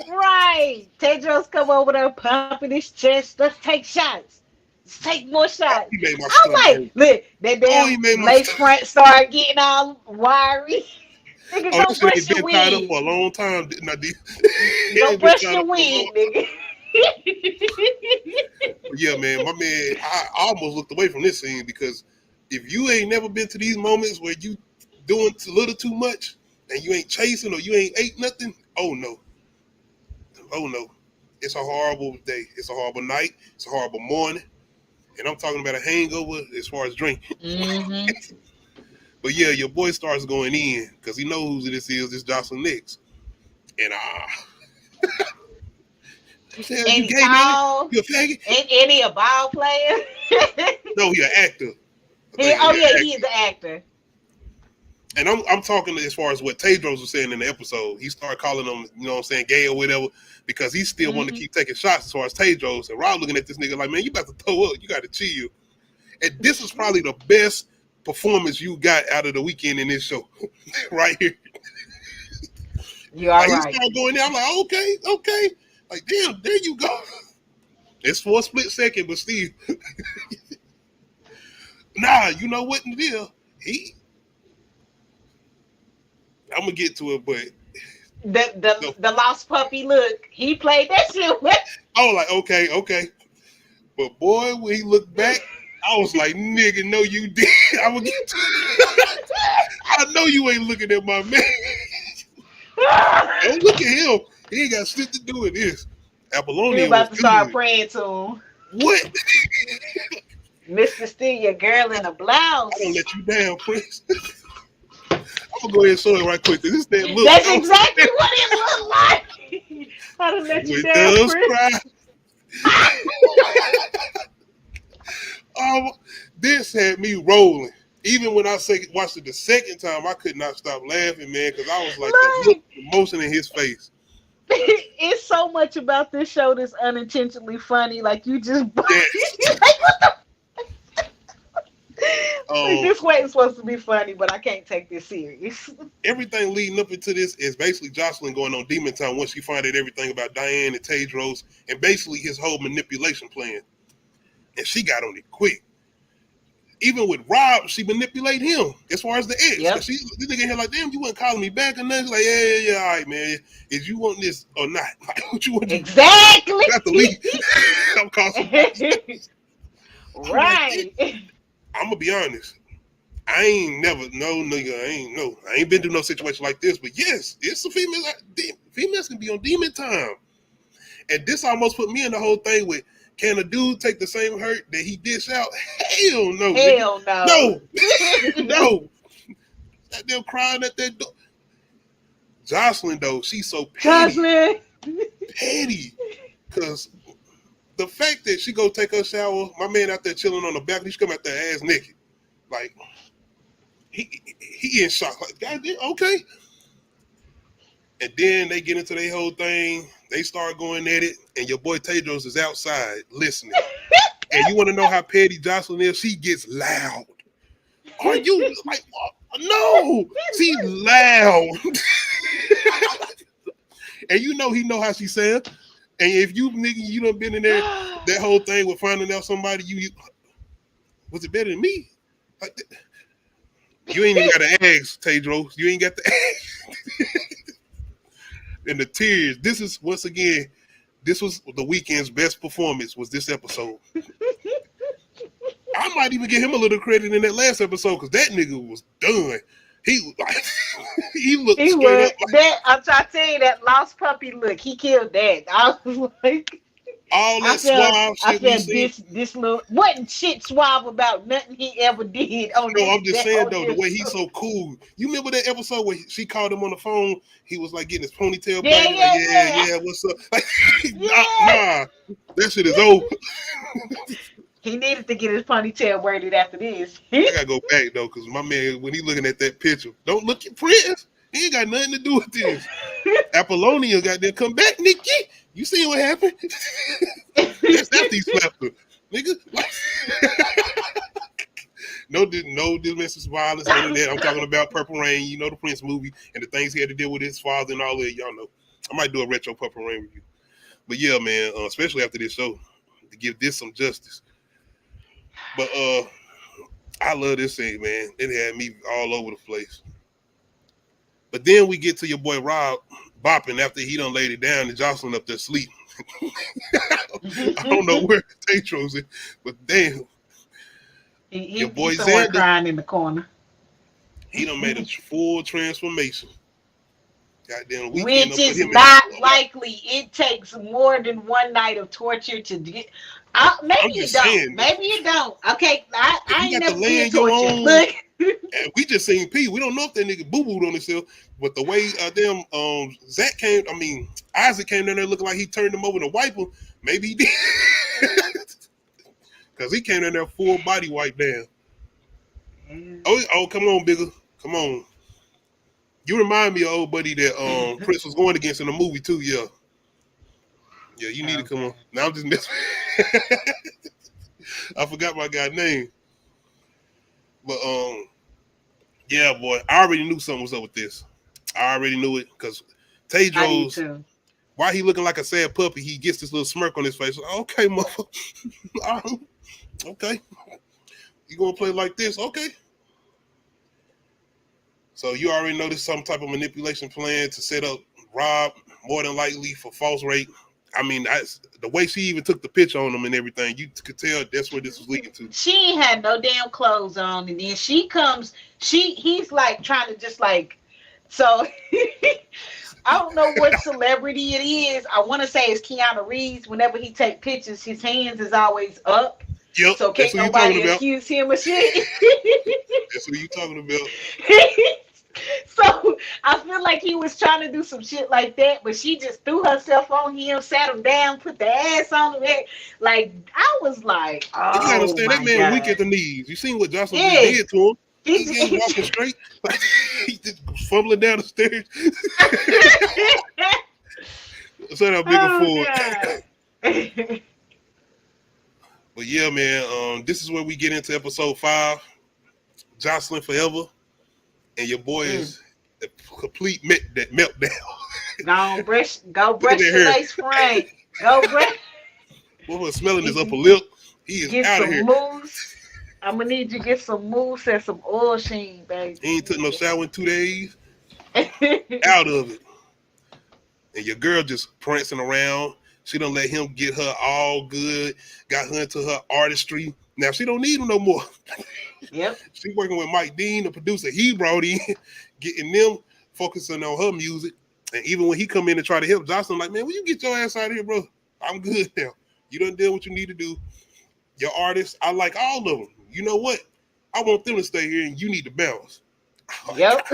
Right. Tedros come over there pumping his chest. Let's take shots. Let's take more Oh, shots. he made my I'm stomach like, hurt. look, that Oh, he damn made my lace stomach. front started getting all wiry. Nigga, Oh, go that shit brush ain't your been tied up wig. for a long time. No, it Go ain't been brush tied your up for a long wig, time. nigga. But yeah, man, my man, I almost looked away from this scene because if you ain't never been to these moments where you doing a little too much and you ain't chasing or you ain't ate nothing, oh no. Oh no. It's a horrible day. It's a horrible night. It's a horrible morning. And I'm talking about a hangover as far as drinking. Mm-hmm. But yeah, your boy starts going in because he knows who this is. This JOCELYN Nix. And what the hell, And you he gay, man? tall. You a faggot? And he a ball player. No, he an actor. I think Oh he an yeah, actor. he is an actor. And I'm talking as far as what Tedros was saying in the episode. He started calling them, you know what I'm saying, gay or whatever, because he still wanted to keep taking shots as far as Tedros. And Rob looking at this nigga like, man, you about to throw up. You got to chill. And this is probably the best performance you got out of the weekend in this show. Right here. You are Like, he right. started going there. I'm like, okay. Like, damn, there you go. It's for a split second, but Steve, nah, you know what the deal? I'm gonna get to it, but The lost puppy look. He played that shit with. I was like, okay. But boy, when he looked back, I was like, nigga, no, you did. I'm gonna get to it. I know you ain't looking at my man. Don't look at him. He ain't got shit to do with this. He Apollonia was about to start good. praying to him. What? Mr. Steal your girl in a blouse. I don't let you down, Prince. I'm gonna go ahead and show it right quick. This that look. That's exactly what it looked like. I don't let you When down, doves Chris. cry. This had me rolling. Even when I watched it the second time, I could not stop laughing, man, because I was like, the emotion in his face. It's so much about this show that's unintentionally funny. Like you just Yes. like what the Oh. like, this wasn't supposed to be funny, but I can't take this serious. Everything leading up into this is basically JOCELYN going on demon time once she find out everything about Diane and Tedros and basically his whole manipulation plan. And she got on it quick. Even with Rob, she manipulate him as far as the ex. Yep. This nigga here like, damn, you wasn't calling me back or nothing. She's like, yeah, all right, man. Is you want this or not? Like, what you want? Exactly. You have to leave. I'm calling. Right. I'm gonna be honest. I ain't been through no situation like this. But yes, it's a female. Females can be on demon time, and this almost put me in the whole thing with. Can a dude take the same hurt that he dish out? Hell no. Hell no. No. No. That damn crying at that door. JOCELYN, though, she's so petty. JOCELYN. Petty. Because the fact that she go take her shower, my man out there chilling on the balcony, she come out there ass naked. Like, he in shock. Like, God damn, okay. And then they get into their whole thing. They start going at it, and your boy Tedros is outside listening. And you want to know how petty JOCELYN is? She gets loud. Are you like, no? She's loud. And you know he know how she said. And if you nigga, you done been in there, that whole thing with finding out somebody, you was it better than me? Like, you ain't even got to ask, Tedros. You ain't got to ask. And the tears. This is once again. This was the weekend's best performance. Was this episode? I might even give him a little credit in that last episode because that nigga was done. He was like, he looked He straight was up like, that. I'm trying to tell you that lost puppy look. He killed that. I was like, all that suave shit we see. this little wasn't shit suave about nothing he ever did. On No, this, I'm just saying though, the way he's show. so cool. You remember that episode where she called him on the phone? He was like getting his ponytail Yeah, braided. yeah, Like, yeah, what's up? Like, Yeah. nah, that shit is over. He needed to get his ponytail braided after this. I gotta go back though, because my man, when he looking at that picture, don't look at Prince. He ain't got nothing to do with this. Apollonia got there. Come back, Nikki. You see what happened? That's after he slapped her, nigga. No domestic violence, none of that. I'm talking about Purple Rain. You know the Prince movie and the things he had to deal with his father and all that. Y'all know. I might do a retro Purple Rain review. But yeah, man, especially after this show, to give this some justice. But I love this thing, man. It had me all over the place. But then we get to your boy Rob bopping after he done laid it down and JOCELYN up there sleep. I don't know where Tetro's in, but damn. Your boy Xander crying in the corner. He done made a full transformation. Goddamn, which is not likely. It takes more than one night of torture to get. Maybe you don't. Saying, maybe you don't. Okay, I ain't never been tortured. Look. And we just seen P. We don't know if that nigga boo-booed on himself, but the way Isaac came down there looking like he turned him over to wipe him, maybe he did. Because he came down there full body wipe down. Oh, come on, Bigger. Come on. You remind me of old buddy that Prince was going against in the movie too, yeah. Yeah, you need to come on. Now I'm just messing. I forgot my guy's name. But yeah, boy, I already knew something was up with this. I already knew it because Tedros, why he looking like a sad puppy, he gets this little smirk on his face. Okay, mother. Okay. You gonna play like this? Okay. So you already know this some type of manipulation plan to set up Rob more than likely for false rape. I mean, the way she even took the picture on him and everything, you could tell that's where this was leading to. She ain't had no damn clothes on, and then she comes. He's like trying to just like, so I don't know what celebrity it is. I want to say it's Keanu Reeves. Whenever he take pictures, his hands is always up. Yep, so can't nobody accuse him of shit. That's what you talking about. So I feel like he was trying to do some shit like that, but she just threw herself on him, sat him down, put the ass on him. Like I was like, oh, you gotta understand that man weak at the knees. You seen what JOCELYN did to him? He ain't walking straight. He just fumbling down the stairs. So that bigger forward. But yeah, man, this is where we get into episode 5. JOCELYN forever. And your boy is a complete meltdown. Go brush the lace front. Go brush. What was smelling his upper lip? He is out of here. Mousse. I'm gonna need you to get some mousse and some oil sheen, baby. He ain't took no shower in 2 days. Out of it. And your girl just prancing around. She done let him get her all good. Got her into her artistry. Now she don't need him no more. Yep. She working with Mike Dean, the producer he brought in, getting them focusing on her music. And even when he come in and try to help JOCELYN, like, man, will you get your ass out of here, bro? I'm good now. You done did what you need to do. Your artists, I like all of them. You know what? I want them to stay here and you need to bounce. Yep.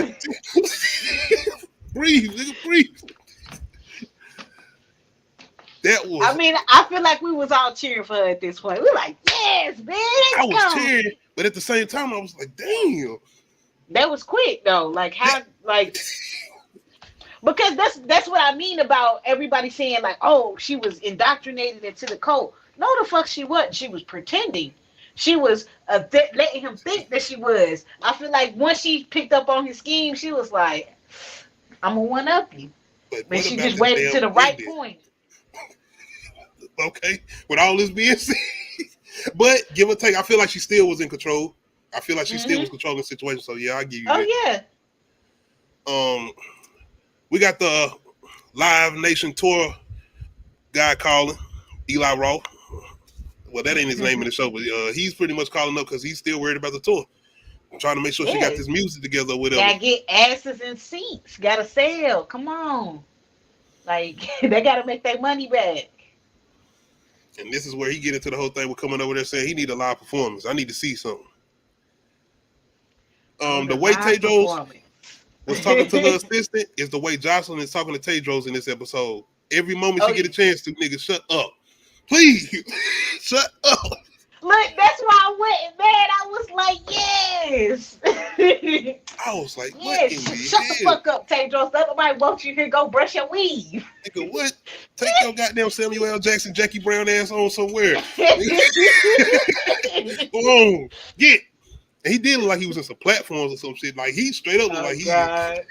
Breathe, nigga, breathe. That was. I mean, I feel like we was all cheering for her at this point. We were like, yes, man. I was cheering, but at the same time, I was like, damn. That was quick though. Like how, like, because that's what I mean about everybody saying like, oh, she was indoctrinated into the cult. No, the fuck she wasn't. She was pretending. She was letting him think that she was. I feel like once she picked up on his scheme, she was like, I'm gonna one up you. But she just waited to the right point. Okay, with all this being said, but give or take, I feel like she still was in control. I feel like she still was controlling the situation. So yeah, I give you that. Yeah. We got the Live Nation tour guy calling, Eli Roth. Well, that ain't his name in the show, but he's pretty much calling up because he's still worried about the tour. I'm trying to make sure she got this music together or whatever. Gotta get asses in seats. Gotta sell. Come on. Like, they gotta make their money back. And this is where he get into the whole thing with coming over there saying he need a live performance. I need to see something. The way Tedros was talking to the assistant is the way JOCELYN is talking to Tedros in this episode. Every moment you get a chance to, nigga, shut up. Please, shut up. Look, that's why I went, man. I was like, yes. I was like, what Yes, in the shut the hell? fuck up, Tedros. Nobody wants you here. Go brush your weave. Nigga, what? Take your goddamn Samuel L. Jackson, Jackie Brown ass on somewhere. Go on, get. And he did look like he was in some platforms or some shit. Like he straight up looked Oh like God.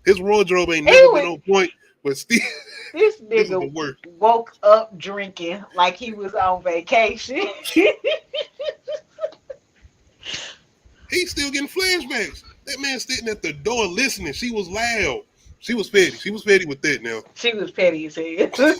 his wardrobe ain't never been on point, but still, This this is the nigga worst. woke up drinking like he was on vacation. He's still getting flashbacks. That man sitting at the door listening. She was loud. She was petty. She was petty with that now. She was petty as hell.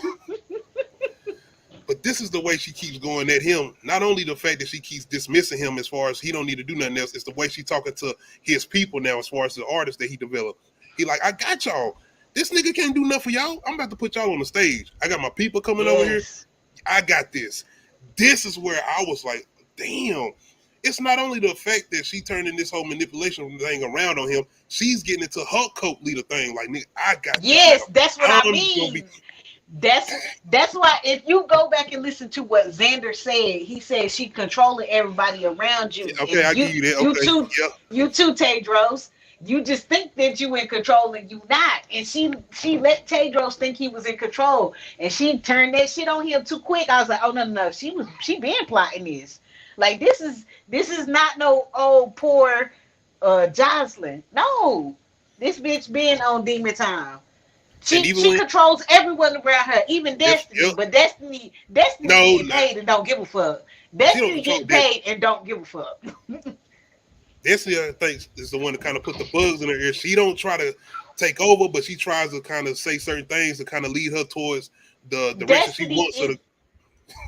But this is the way she keeps going at him. Not only the fact that she keeps dismissing him as far as he don't need to do nothing else, it's the way she talking to his people now as far as the artists that he developed. He like, I got y'all. This nigga can't do nothing for y'all. I'm about to put y'all on the stage. I got my people coming over here. I got this. This is where I was like, damn. It's not only the fact that she turning this whole manipulation thing around on him, she's getting into her cult leader thing. Like, nigga, I got this. Yes, now. that's what I mean. That's why if you go back and listen to what Xander said, he said she controlling everybody around you. Okay, I give you that. Okay. You too, Tedros. You just think that you in control and you not. And she let Tedros think he was in control. And she turned that shit on him too quick. I was like, oh no. She been plotting this. Like this is not no old poor JOCELYN. No. This bitch been on demon time. She controls everyone around her, even Destiny. Yep. But Destiny getting paid and don't give a fuck. Destiny getting paid and don't give a fuck. Destiny, I think, is the one that kind of put the bugs in her ear. She don't try to take over, but she tries to kind of say certain things to kind of lead her towards the direction she wants her to.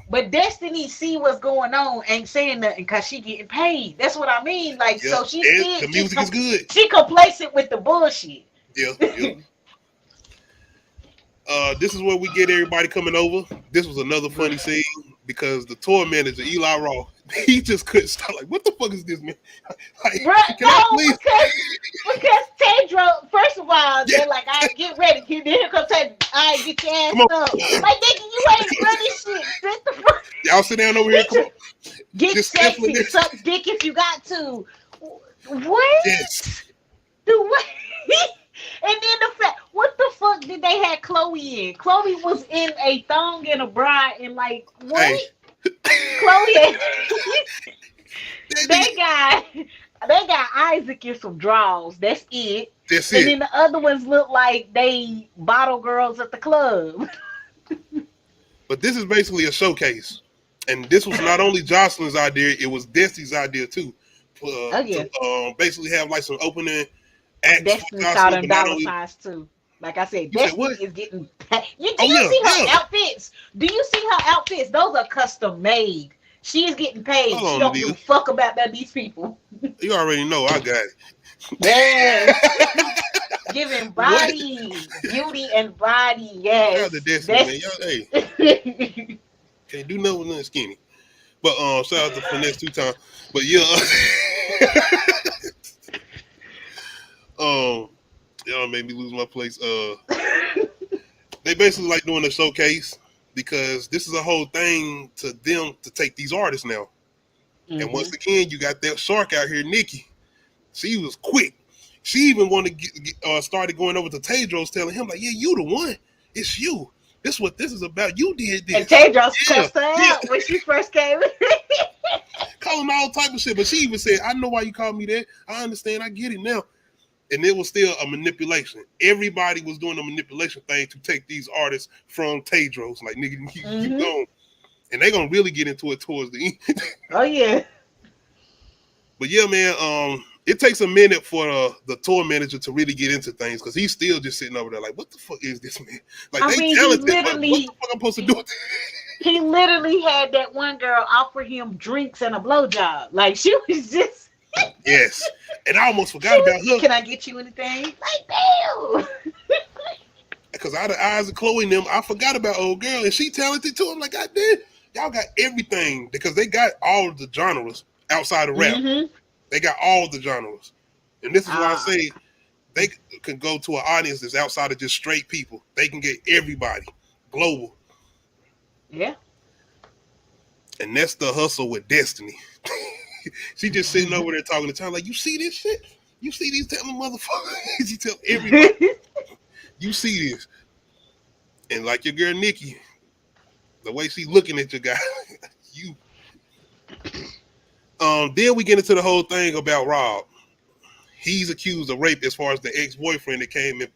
But Destiny see what's going on, ain't saying nothing because she getting paid. That's what I mean. Like, so she still, the music is good. She complacent with the bullshit. Yeah. This is where we get everybody coming over. This was another funny scene because the tour manager, Eli Roth, he just couldn't stop. Like, what the fuck is this, man? Like, because Tedros, first of all, they're like, all right, get ready. Here come Tedros. All right, get your ass up. Like, nigga, you ain't running shit. Sit the fuck. Y'all sit down over here. Come on. Get sexy. Suck dick if you got to. What? Yes. Do what? And then the fact, what the fuck did they have Chloe in? Chloe was in a thong and a bra and like, what? Hey. Chloe, they got Isaac in some draws. That's it. That's and then the other ones look like they bottle girls at the club. But this is basically a showcase. And this was not only JOCELYN's idea, it was Destiny's idea too. To basically have like some opening acts. Destiny saw them dollar signs too. Like I said, Destiny is getting paid. Do you see her outfits? Do you see her outfits? Those are custom made. She is getting paid. She don't give a fuck about these people. You already know I got it. Yes. Giving body, beauty and body, yes. Shout out to Destiny, man. Y'all, hey. Can't do nothing with nothing skinny. But shout out to Finesse 2 times. But yeah. Y'all made me lose my place. They basically like doing a showcase because this is a whole thing to them to take these artists now. Mm-hmm. And once again, you got that shark out here, Nikki. She was quick. She even wanted to started going over to Tedros, telling him like, "Yeah, you the one. It's you. This is what this is about. You did this." And Tedros cussed her out when she first came. Calling all type of shit, but she even said, "I know why you called me that. I understand. I get it now." And it was still a manipulation. Everybody was doing a manipulation thing to take these artists from Tedros. Like, nigga, you gone. And they're going to really get into it towards the end. Oh, yeah. But, yeah, man, it takes a minute for the tour manager to really get into things because he's still just sitting over there like, what the fuck is this, man? Like, talented, but what the fuck I'm supposed to do with this? He literally had that one girl offer him drinks and a blowjob. Like, she was just... Yes, and I almost forgot about her. Can I get you anything? Like, damn. Because out of eyes of Chloe and them, I forgot about old girl, and she talented too. I'm like, God damn, y'all got everything because they got all the genres outside of rap. Mm-hmm. They got all the genres, and this is why I say they can go to an audience that's outside of just straight people. They can get everybody global. Yeah. And that's the hustle with Destiny. She just sitting over there talking to Tom like, you see this shit? You see these telling motherfuckers? You tell everybody, you see this. And like your girl Nikki, the way she looking at your guy, you. Then we get into the whole thing about Rob. He's accused of rape as far as the ex-boyfriend that came and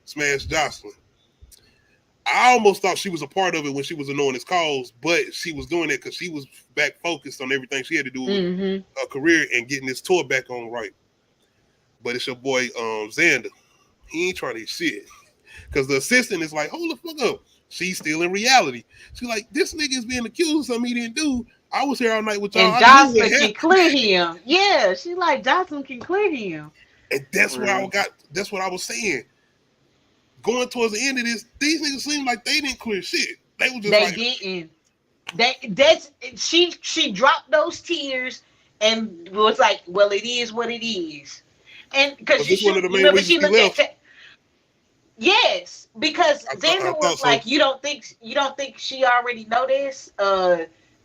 smashed JOCELYN. I almost thought she was a part of it when she was annoying his calls, but she was doing it because she was back focused on everything she had to do with her career and getting this tour back on right. But it's your boy Xander. He ain't trying to shit. Because the assistant is like, hold the fuck up. She's still in reality. She's like, this nigga is being accused of something he didn't do. I was here all night with y'all. And JOCELYN can clear him. Yeah, she like JOCELYN can clear him. And that's what I was saying. Going towards the end of this, these niggas seem like they didn't clear shit. They were just didn't. She dropped those tears and was like, well, it is what it is. And because she one of the main reasons she left. Yes, because Xander was like, you don't think she already know this?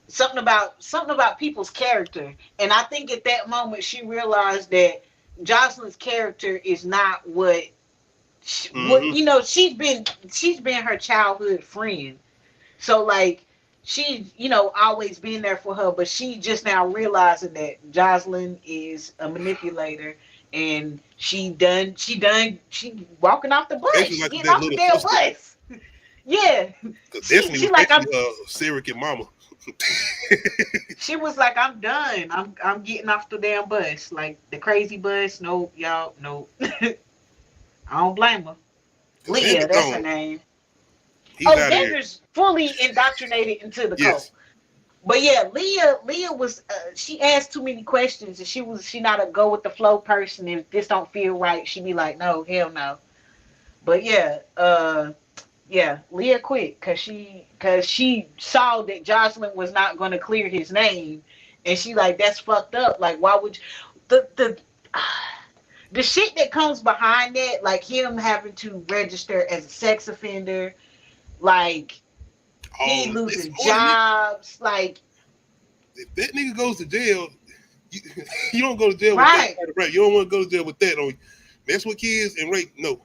Something about people's character. And I think at that moment she realized that JOCELYN's character is not what she's been her childhood friend. So like she's always been there for her, but she just now realizing that JOCELYN is a manipulator. And she walking off the bus. She like getting off the damn bus. Yeah. She like I'm surrogate mama. She was like, I'm done. I'm getting off the damn bus. Like the crazy bus. No, y'all, no. I don't blame her. Leah, that's her name. Xander's fully indoctrinated into the cult. But yeah, Leah was she asked too many questions, and she not a go with the flow person. If this don't feel right, she be like, no, hell no. But yeah, Leah quit because she saw that JOCELYN was not going to clear his name, and she like, that's fucked up. Like, why would the shit that comes behind that, like him having to register as a sex offender, like. He losing jobs, like if that nigga goes to jail, you don't go to jail right. with that. Right? You don't want to go to jail with that. On mess with kids and rape, no.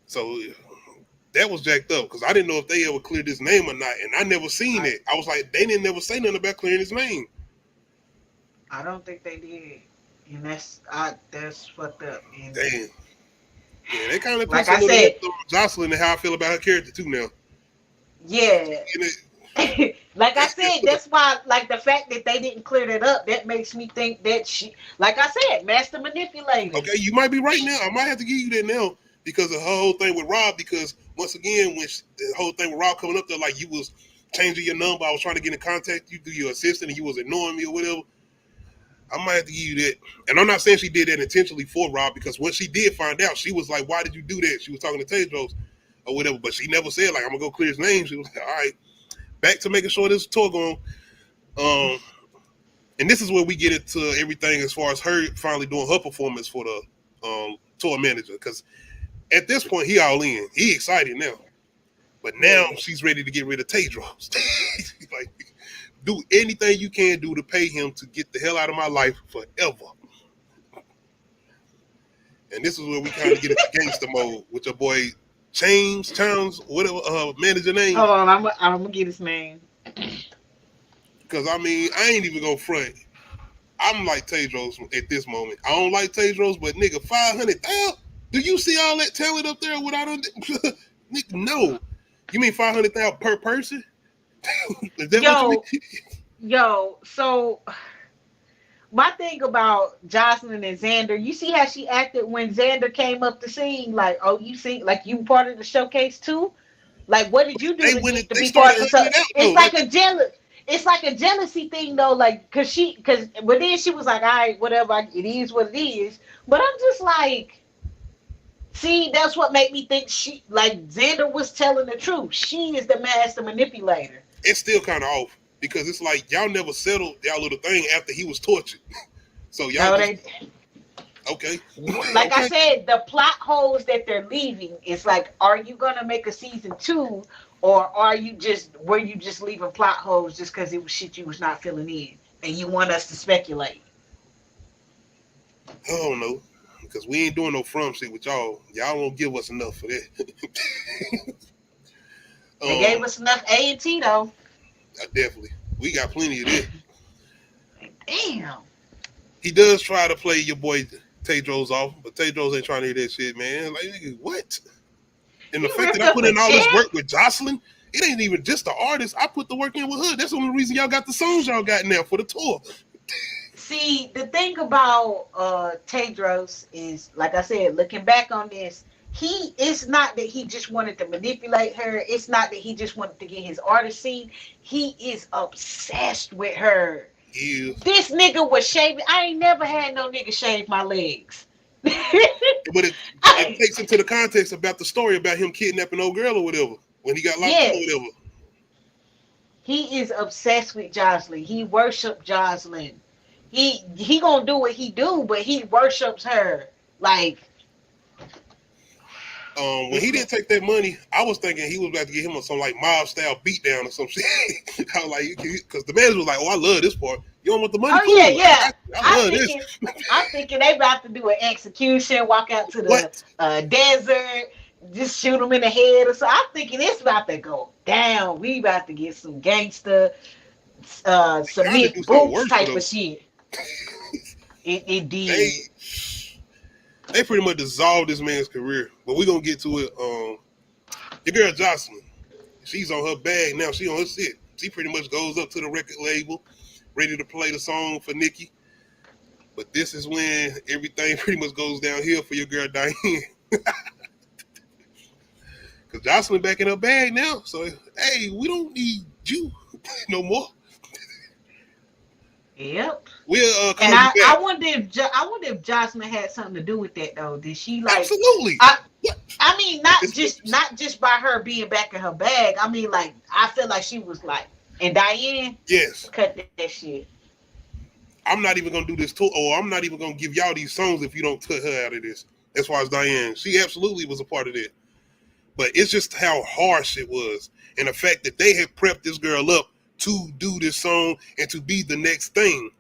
So that was jacked up because I didn't know if they ever cleared his name or not, and I never seen it. I was like, they didn't never say nothing about clearing his name. I don't think they did, and that's fucked up. And damn. Yeah, they kind of like I said, JOCELYN and how I feel about her character too now. Yeah. Like I said, that's why, like the fact that they didn't clear that up, that makes me think that she, like I said, master manipulator. Okay, you might be right now. I might have to give you that now because of her whole thing with Rob. Because once again, when the whole thing with Rob coming up there, like you was changing your number, I was trying to get in contact with you through your assistant, and you was ignoring me or whatever. I might have to give you that. And I'm not saying she did that intentionally for Rob, because when she did find out, she was like, why did you do that? She was talking to Tedros or whatever, but she never said, like, I'm going to go clear his name. She was like, all right, back to making sure this tour going. And this is where we get into everything as far as her finally doing her performance for the tour manager, because at this point, he all in. He excited now. But now she's ready to get rid of Tedros. Like, do anything you can do to pay him to get the hell out of my life forever. And this is where we kind of get into gangster mode with your boy James Towns, whatever manager name. Hold on, I'm gonna get his name. Because I mean, I ain't even gonna front. I'm like Tedros at this moment. I don't like Tedros, but nigga, 500,000. Do you see all that talent up there without nigga? No. You mean 500,000 per person? Is that what you mean? So my thing about JOCELYN and Xander, you see how she acted when Xander came up to sing, like, oh, you see, like you part of the showcase too? Like, what did you do to be part of the show? It's like a jealousy thing though, like, but then she was like, all right, whatever, it is what it is. But I'm just like, see, that's what made me think Xander was telling the truth. She is the master manipulator. It's still kind of off because it's like y'all never settled y'all little thing after he was tortured. So y'all okay. Like I said, the plot holes that they're leaving is like, are you gonna make a season 2, or were you just leaving plot holes just because it was shit you was not filling in, and you want us to speculate? I don't know, because we ain't doing no from shit with y'all. Y'all won't give us enough for that. They gave us enough A&T though. Definitely, we got plenty of that. Damn. He does try to play your boy Tedros off, but Tedros ain't trying to hear that shit, man. Like, nigga, what? And the fact that I put in all this work with JOCELYN, it ain't even just the artist. I put the work in with her. That's the only reason y'all got the songs y'all got now for the tour. See, the thing about Tedros is, like I said, looking back on this, it's not that he just wanted to manipulate her. It's not that he just wanted to get his artist seen. He is obsessed with her. Yeah. This nigga was shaving. I ain't never had no nigga shave my legs. But it takes into the context about the story about him kidnapping old girl or whatever when he got locked up or whatever. He is obsessed with JOCELYN. He worshipped JOCELYN. He gonna do what he do, but he worships her. Like, when he didn't take that money, I was thinking he was about to get him some like mob style beatdown or some shit. I was like, because the manager was like, "Oh, I love this part. You don't want the money? Oh cool. Yeah. I love this." I'm thinking they about to do an execution, walk out to the desert, just shoot him in the head or so. I'm thinking it's about to go down. We about to get some gangster, submit boots type of shit. It did. They pretty much dissolved this man's career, but we're gonna get to it. Your girl JOCELYN, she's on her bag now. She on her shit. She pretty much goes up to the record label, ready to play the song for Nicki. But this is when everything pretty much goes downhill for your girl Diane. Because JOCELYN back in her bag now. So, hey, we don't need you no more. Yep. We'll and I wonder if JOCELYN had something to do with that though. Did she like? Absolutely. I mean, not just by her being back in her bag. I mean, like, I feel like she was like, and Diane, yes, cut that shit. I'm not even gonna do this tour, or I'm not even gonna give y'all these songs if you don't cut her out of this. As far as Diane, she absolutely was a part of it. But it's just how harsh it was, and the fact that they had prepped this girl up to do this song and to be the next thing,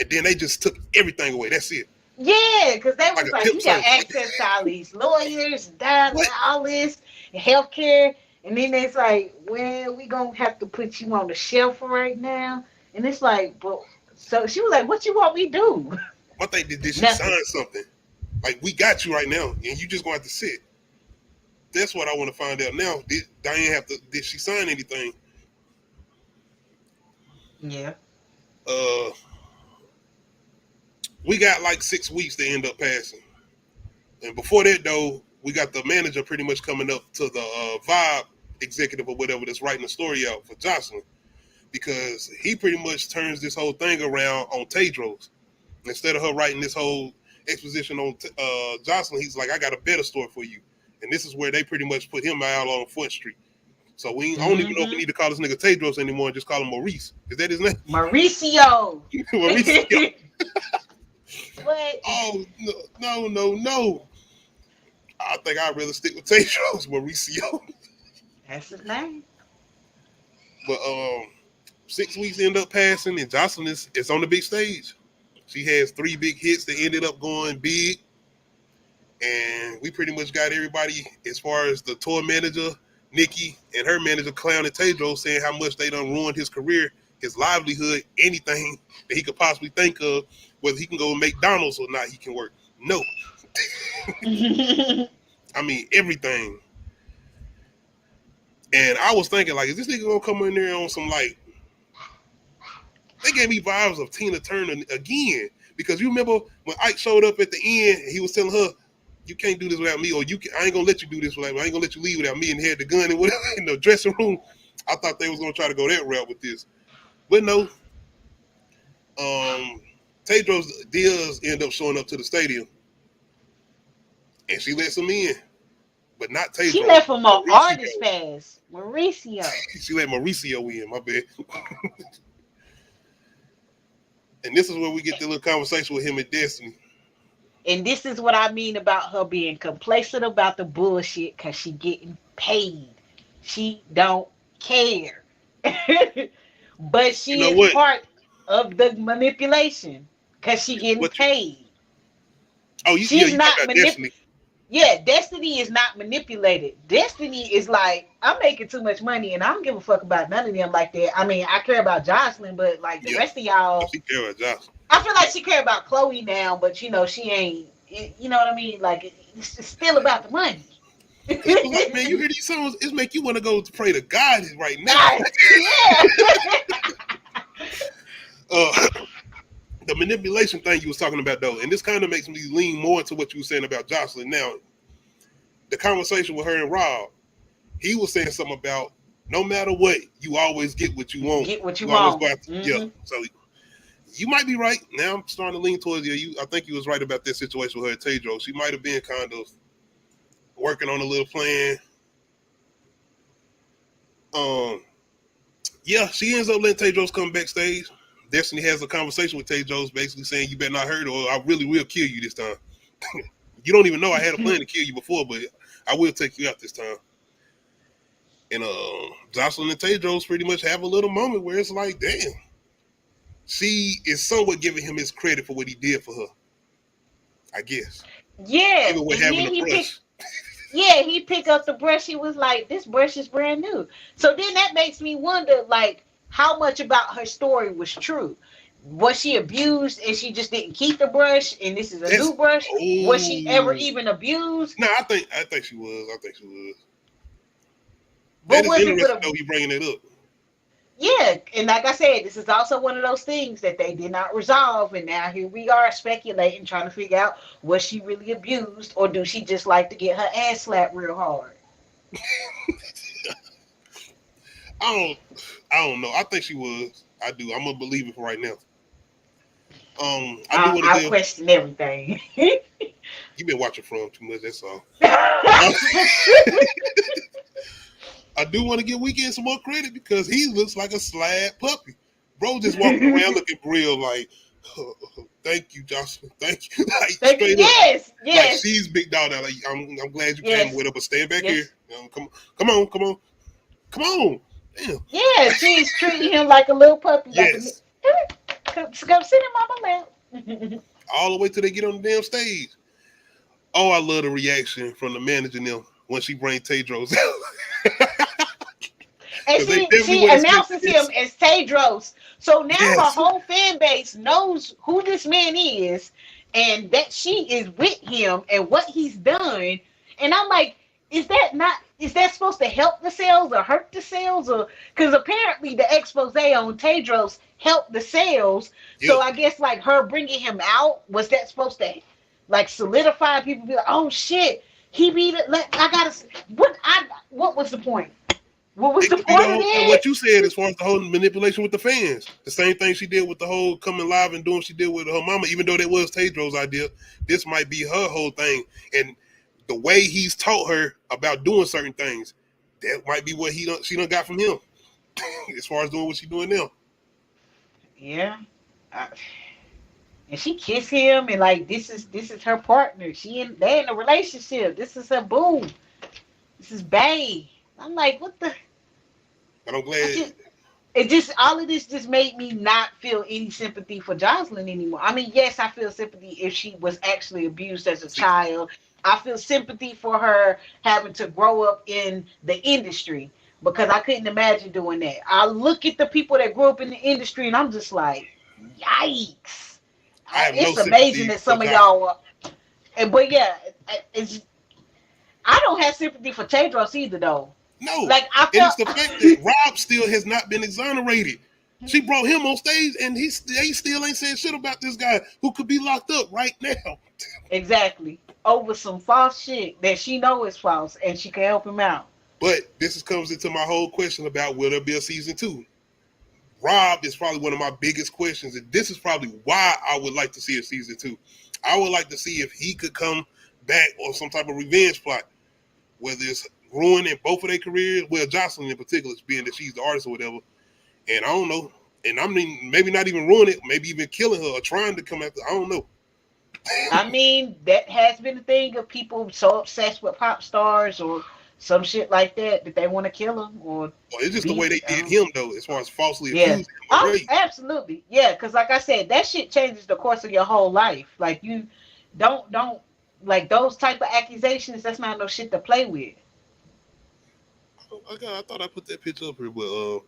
and then they just took everything away. That's it. Yeah, because they was like, you got access to all these lawyers, all this, healthcare, and then it's like, well, we gonna have to put you on the shelf right now, and it's like, but so she was like, what you want me to do? My thing, did she sign something? Like, we got you right now, and you just gonna have to sit. That's what I want to find out now. Did Diane did she sign anything? Yeah. We got like 6 weeks to end up passing. And before that, though, we got the manager pretty much coming up to the Vibe executive or whatever that's writing the story out for JOCELYN. Because he pretty much turns this whole thing around on Tedros. Instead of her writing this whole exposition on JOCELYN, he's like, I got a better story for you. And this is where they pretty much put him out on Front Street. So I don't even know if we need to call this nigga Tedros anymore and just call him Maurice. Is that his name? Mauricio. Mauricio. What? Oh, no. I think I'd rather stick with Tedros, Mauricio. That's his name. But 6 weeks end up passing, and JOCELYN is on the big stage. She has 3 big hits that ended up going big. And we pretty much got everybody, as far as the tour manager, Nicki, and her manager, clowning Tedros, saying how much they done ruined his career, his livelihood, anything that he could possibly think of, whether he can go McDonald's or not, he can work. No. I mean, everything. And I was thinking, like, is this nigga gonna come in there on some, like, they gave me vibes of Tina Turner again. Because you remember when Ike showed up at the end, he was telling her, you can't do this without me, or I ain't gonna let you do this without me. I ain't gonna let you leave without me, and had the gun and whatever in the dressing room. I thought they was gonna try to go that route with this. But no. Tedros does end up showing up to the stadium. And she lets him in. But not Tedros. She left him on artist pass. Mauricio. She let Mauricio in, my bad. And this is where we get the little conversation with him and Destiny. And this is what I mean about her being complacent about the bullshit, because she getting paid. She don't care. But You she know is what? part of the manipulation because she getting What? You, paid. yeah, She's you talking not about manip. Destiny? Yeah, Destiny is not manipulated. Destiny is like, I'm making too much money and I don't give a fuck about none of them like that. I mean, I care about JOCELYN, but like the Yeah, rest of y'all, she care about Josh. I feel like she care about Chloe now, but she ain't. You know what I mean? Like it's still about the money. But like, man, you hear these songs, it make you want to go to pray to God right now. Yeah. uh, the manipulation thing you was talking about though, and this kind of makes me lean more into what you were saying about JOCELYN. Now, the conversation with her and Rob, he was saying something about no matter what, you always get what you want. Get what you always want. go after, yeah. So you might be right. Now I'm starting to lean towards you. I think you was right about this situation with her and Tedros. She might have been kind of working on a little plan. Yeah, she ends up letting Tedros come backstage. Destiny has a conversation with Tedros, basically saying, "You better not hurt, or I really will kill you this time." You don't even know I had a plan to kill you before, but I will take you out this time. And JOCELYN and Tedros pretty much have a little moment where it's like, damn, she is somewhat giving him his credit for what he did for her, I guess. Yeah, Even with and having then a he brush. picked. Yeah, he picked up the brush. He was like, "This brush is brand new." So then that makes me wonder, like, how much about her story was true? Was she abused and she just didn't keep the brush, and this is a That's new brush? Was she ever oh even abused? no, I think she was. I think she was. That But is was it with interesting a though. He bringing it up. Yeah, and like I said, this is also one of those things that they did not resolve, and now here we are speculating, trying to figure out was she really abused or do she just like to get her ass slapped real hard? I don't know. I think she was. I do. I'm gonna believe it for right now. I do want to I give. question everything. You've been watching From too much. That's all. I do want to give Weekend some more credit because he looks like a slab puppy. Bro just walking around looking real like, oh, thank you, Jocelyn. Thank you. Like straight up. Yes, Like yes, she's big dog. Like I'm glad you came yes, with her, but stand back here. yes. Come on. Damn. Yeah, she's treating him like a little puppy, Yes. come sit in mama lap. All the way till they get on the damn stage. Oh, I love the reaction from the manager now when she brings Tedros out. And Because they definitely she would expect announces him this. as Tedros. So now her Yes. whole fan base knows who this man is and that she is with him and what he's done. And I'm like, is that supposed to help the sales or hurt the sales? Or because apparently the expose on Tedros helped the sales. Yeah. So I guess like her bringing him out, was that supposed to like solidify people be like, oh shit, he beat it. I gotta what was the point? What was It the could be the point of whole this? what you said as far as the whole manipulation with the fans. The same thing she did with the whole coming live and doing what she did with her mama, even though that was Tedros' idea. This might be her whole thing. And the way he's taught her about doing certain things, that might be what she done got from him. As far as doing what she's doing now. Yeah. I- and she kissed him and like this is her partner. They in a relationship. This is her boo. This is bae. I'm like, what the But I'm I glad just it just all of this just made me not feel any sympathy for JOCELYN anymore. I mean, yes, I feel sympathy if she was actually abused as a child. I feel sympathy for her having to grow up in the industry because I couldn't imagine doing that. I look at the people that grew up in the industry and I'm just like, yikes. I have no It's amazing sympathy that for some of Jocelyn. y'all but yeah, it's I don't have sympathy for Tedros either though. No. Like I And it's felt the fact that Rob still has not been exonerated. She brought him on stage and he still ain't saying shit about this guy who could be locked up right now. exactly over some false shit that she know is false and she can help him out. But comes into my whole question about will there be a season 2? Rob is probably one of my biggest questions, and this is probably why I would like to see a season 2. I would like to see if he could come back on some type of revenge plot, whether it's ruining both of their careers. Well, JOCELYN in particular, being that she's the artist or whatever. And I don't know. And I mean, maybe not even ruin it, maybe even killing her or trying to come after. I don't know. I mean, that has been the thing of people so obsessed with pop stars or some shit like that they want to kill him or. Well, it's just the way they did him though, as far as falsely Yeah. accusing him of rape. Absolutely. Yeah, because like I said, that shit changes the course of your whole life. Like you don't like those type of accusations. That's not no shit to play with. I thought I put that picture up here, but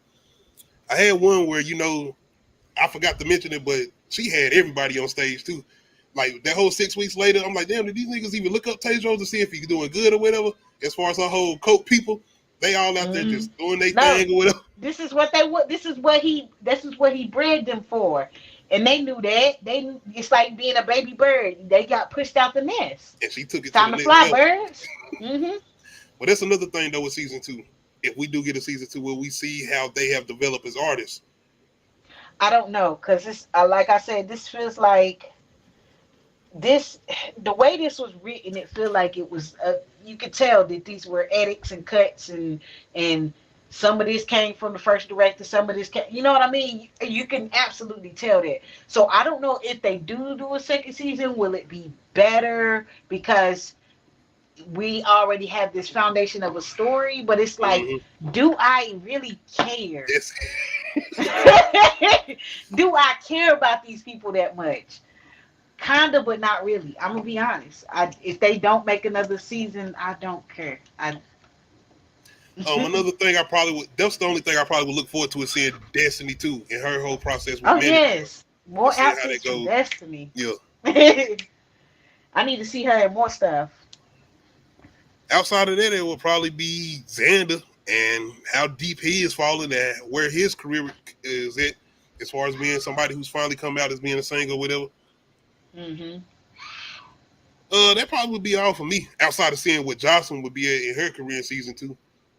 I had one where I forgot to mention it, but she had everybody on stage too. Like that whole 6 weeks later, I'm like, damn, did these niggas even look up Tedros to see if he's doing good or whatever? As far as our whole coke people, they all out there just doing their thing or whatever. This is what This is what he bred them for, and they knew that. It's like being a baby bird. They got pushed out the nest. And she took it. Time to fly, birds. But that's another thing though with season 2. If we do get a season 2, will we see how they have developed as artists? I don't know, because it's like I said, this feels like the way this was written, it feel like it was you could tell that these were edits and cuts and some of this came from the first director, some of this came, you know what I mean? You can absolutely tell that. So I don't know if they do a second season, will it be better because we already have this foundation of a story, but it's like, do I really care? Yes. Do I care about these people that much? Kinda, but not really. I'm gonna be honest. If they don't make another season, I don't care. Another thing that's the only thing I probably would look forward to is seeing Destiny 2 and her whole process with yes. More outfits from Destiny. Yeah. I need to see her in more stuff. Outside of that, it will probably be Xander and how deep he is falling and where his career is at as far as being somebody who's finally come out as being a singer or whatever. That probably would be all for me, outside of seeing what JOCELYN would be in her career in season 2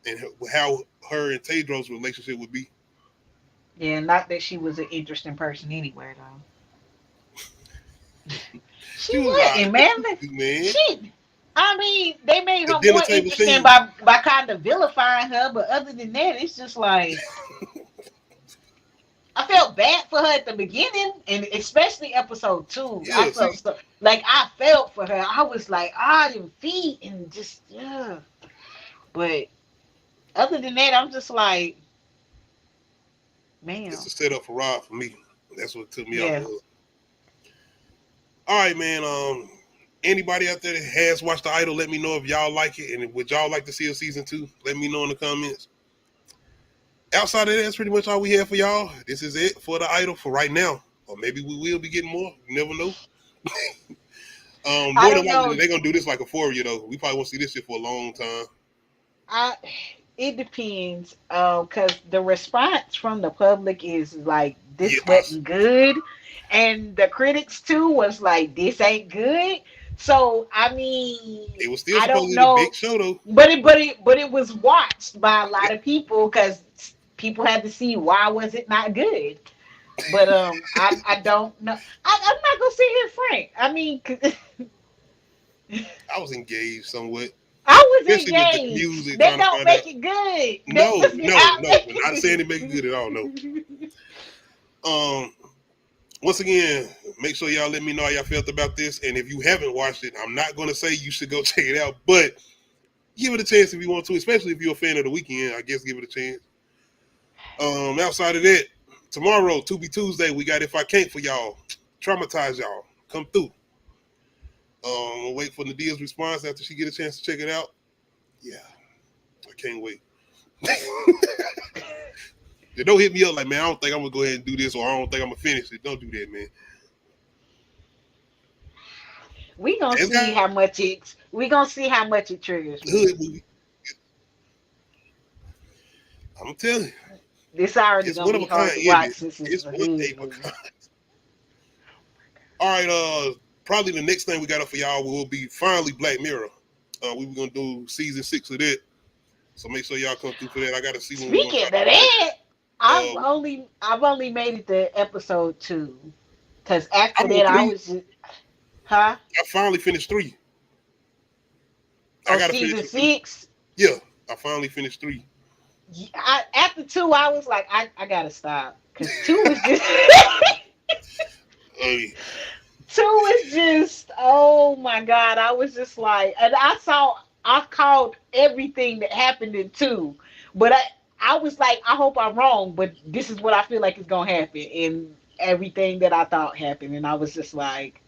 and how her and Tedros' relationship would be. Yeah, not that she was an interesting person anyway, though. she wasn't, man. Shit. I mean, they made her more interesting by kind of vilifying her, but other than that, it's just like I felt bad for her at the beginning, and especially episode 2. I felt for her. I was like, them feet and just But other than that, I'm just like, man. It's a setup for Rob for me. That's what took me off. All right, man. Anybody out there that has watched The Idol, let me know if y'all like it, and would y'all like to see a season 2? Let me know in the comments. Outside of that, that's pretty much all we have for y'all. This is it for The Idol for right now, or maybe we will be getting more. You never know. More than likely, they're gonna do this like a 4-year though. We probably won't see this shit for a long time. It depends, because the response from the public is like this wasn't good, and the critics too was like this ain't good. So I mean, it was still supposed to be a big show though. But it was watched by a lot of people because people had to see why was it not good. But I don't know. I'm not gonna sit here frank. I mean, I was engaged somewhat. I was engaged. They don't make it good. No. We're not saying they make it good at all. No. Once again, make sure y'all let me know how y'all felt about this. And if you haven't watched it, I'm not going to say you should go check it out, but give it a chance if you want to, especially if you're a fan of The Weeknd. I guess give it a chance. Outside of that, tomorrow, To Be Tuesday, we got If I Can't for y'all. Traumatize y'all. Come through. We'll wait for Nadia's response after she get a chance to check it out. Yeah, I can't wait. Don't hit me up like, man, I don't think I'm gonna go ahead and do this, or I don't think I'm gonna finish it. Don't do that, man. We gonna see how much it triggers. Hood movie. I'm telling you, this already gonna be hard to watch. It's one of a kind. All right, probably the next thing we got up for y'all will be finally Black Mirror. We were gonna do season 6 of that, so make sure y'all come through for that. I gotta see. Speaking of that. I've only made it to episode 2, because after that I was just, I finally finished 3. I got season 6. Yeah, I finally finished 3. After 2, I was like, I gotta stop, because 2 is just 2 is just, oh my god! I was just like, and I I called everything that happened in 2, but I was like, I hope I'm wrong, but this is what I feel like is gonna happen, and everything that I thought happened, and I was just like,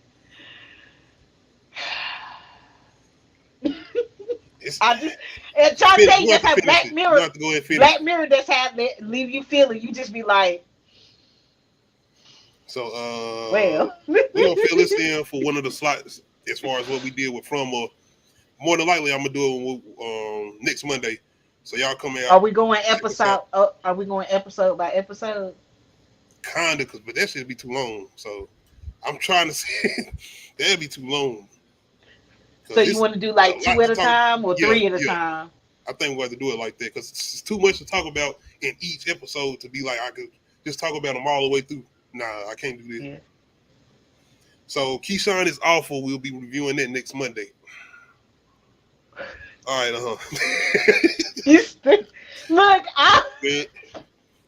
I just and trying to tell you You have that's to how finish Black it. You Mirror, have to go ahead and finish Black it. Mirror, that's how they leave you feeling. You just be like, So well, we're gonna fill this in for one of the slots as far as what we did with From, or more than likely I'm gonna do it next Monday. So y'all come out, are we going check us out. episode? Are we going episode by episode? Kinda, but that should be too long. So I'm trying to see that'd be too long. So Cause you it's want to do like a lot 2 to at a talk. time or Yeah, 3 at a yeah. time? I think we have to do it like that because it's too much to talk about in each episode to be like I could just talk about them all the way through. Nah, I can't do this. Yeah. So Keyshawn is awful. We'll be reviewing that next Monday. All right, Look, Man,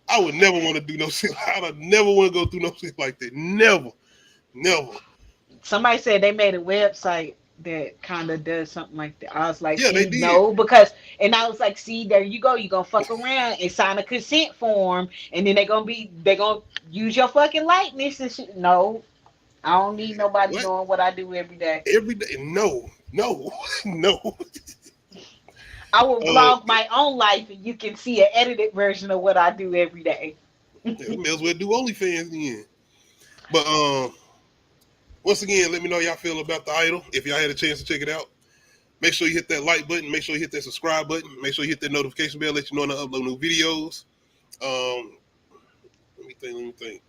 I would never want to do no shit. I would never want to go through no shit like that. Never. somebody said they made a website that kind of does something like that. I was like, Yeah, they see, did. no, because, and I was like, see, there you go. You're going to fuck around and sign a consent form, and then they're going to use your fucking likeness and shit. No, I don't need nobody What? knowing what I do every day. Every day? No. No. I will vlog my own life, and you can see an edited version of what I do every day. Yeah, we may as well do OnlyFans then. But once again, let me know how y'all feel about the idol. If y'all had a chance to check it out, make sure you hit that like button. Make sure you hit that subscribe button. Make sure you hit that notification bell. Let you know when I upload new videos. Let me think.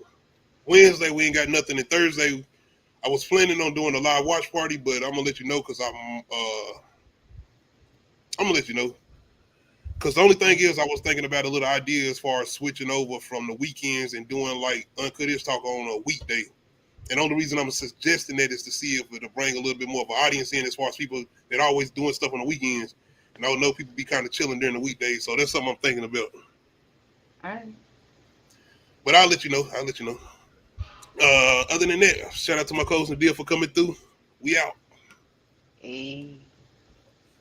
Wednesday we ain't got nothing, and Thursday I was planning on doing a live watch party, but I'm gonna let you know because I'm gonna let you know. Because the only thing is, I was thinking about a little idea as far as switching over from the weekends and doing like Uncut Ish Talk on a weekday. And the only reason I'm suggesting that is to see if it'll bring a little bit more of an audience in as far as people that are always doing stuff on the weekends. And I know people be kind of chilling during the weekdays. So that's something I'm thinking about. All right. But I'll let you know. Other than that, shout out to my cousin Deal for coming through. We out. Hey.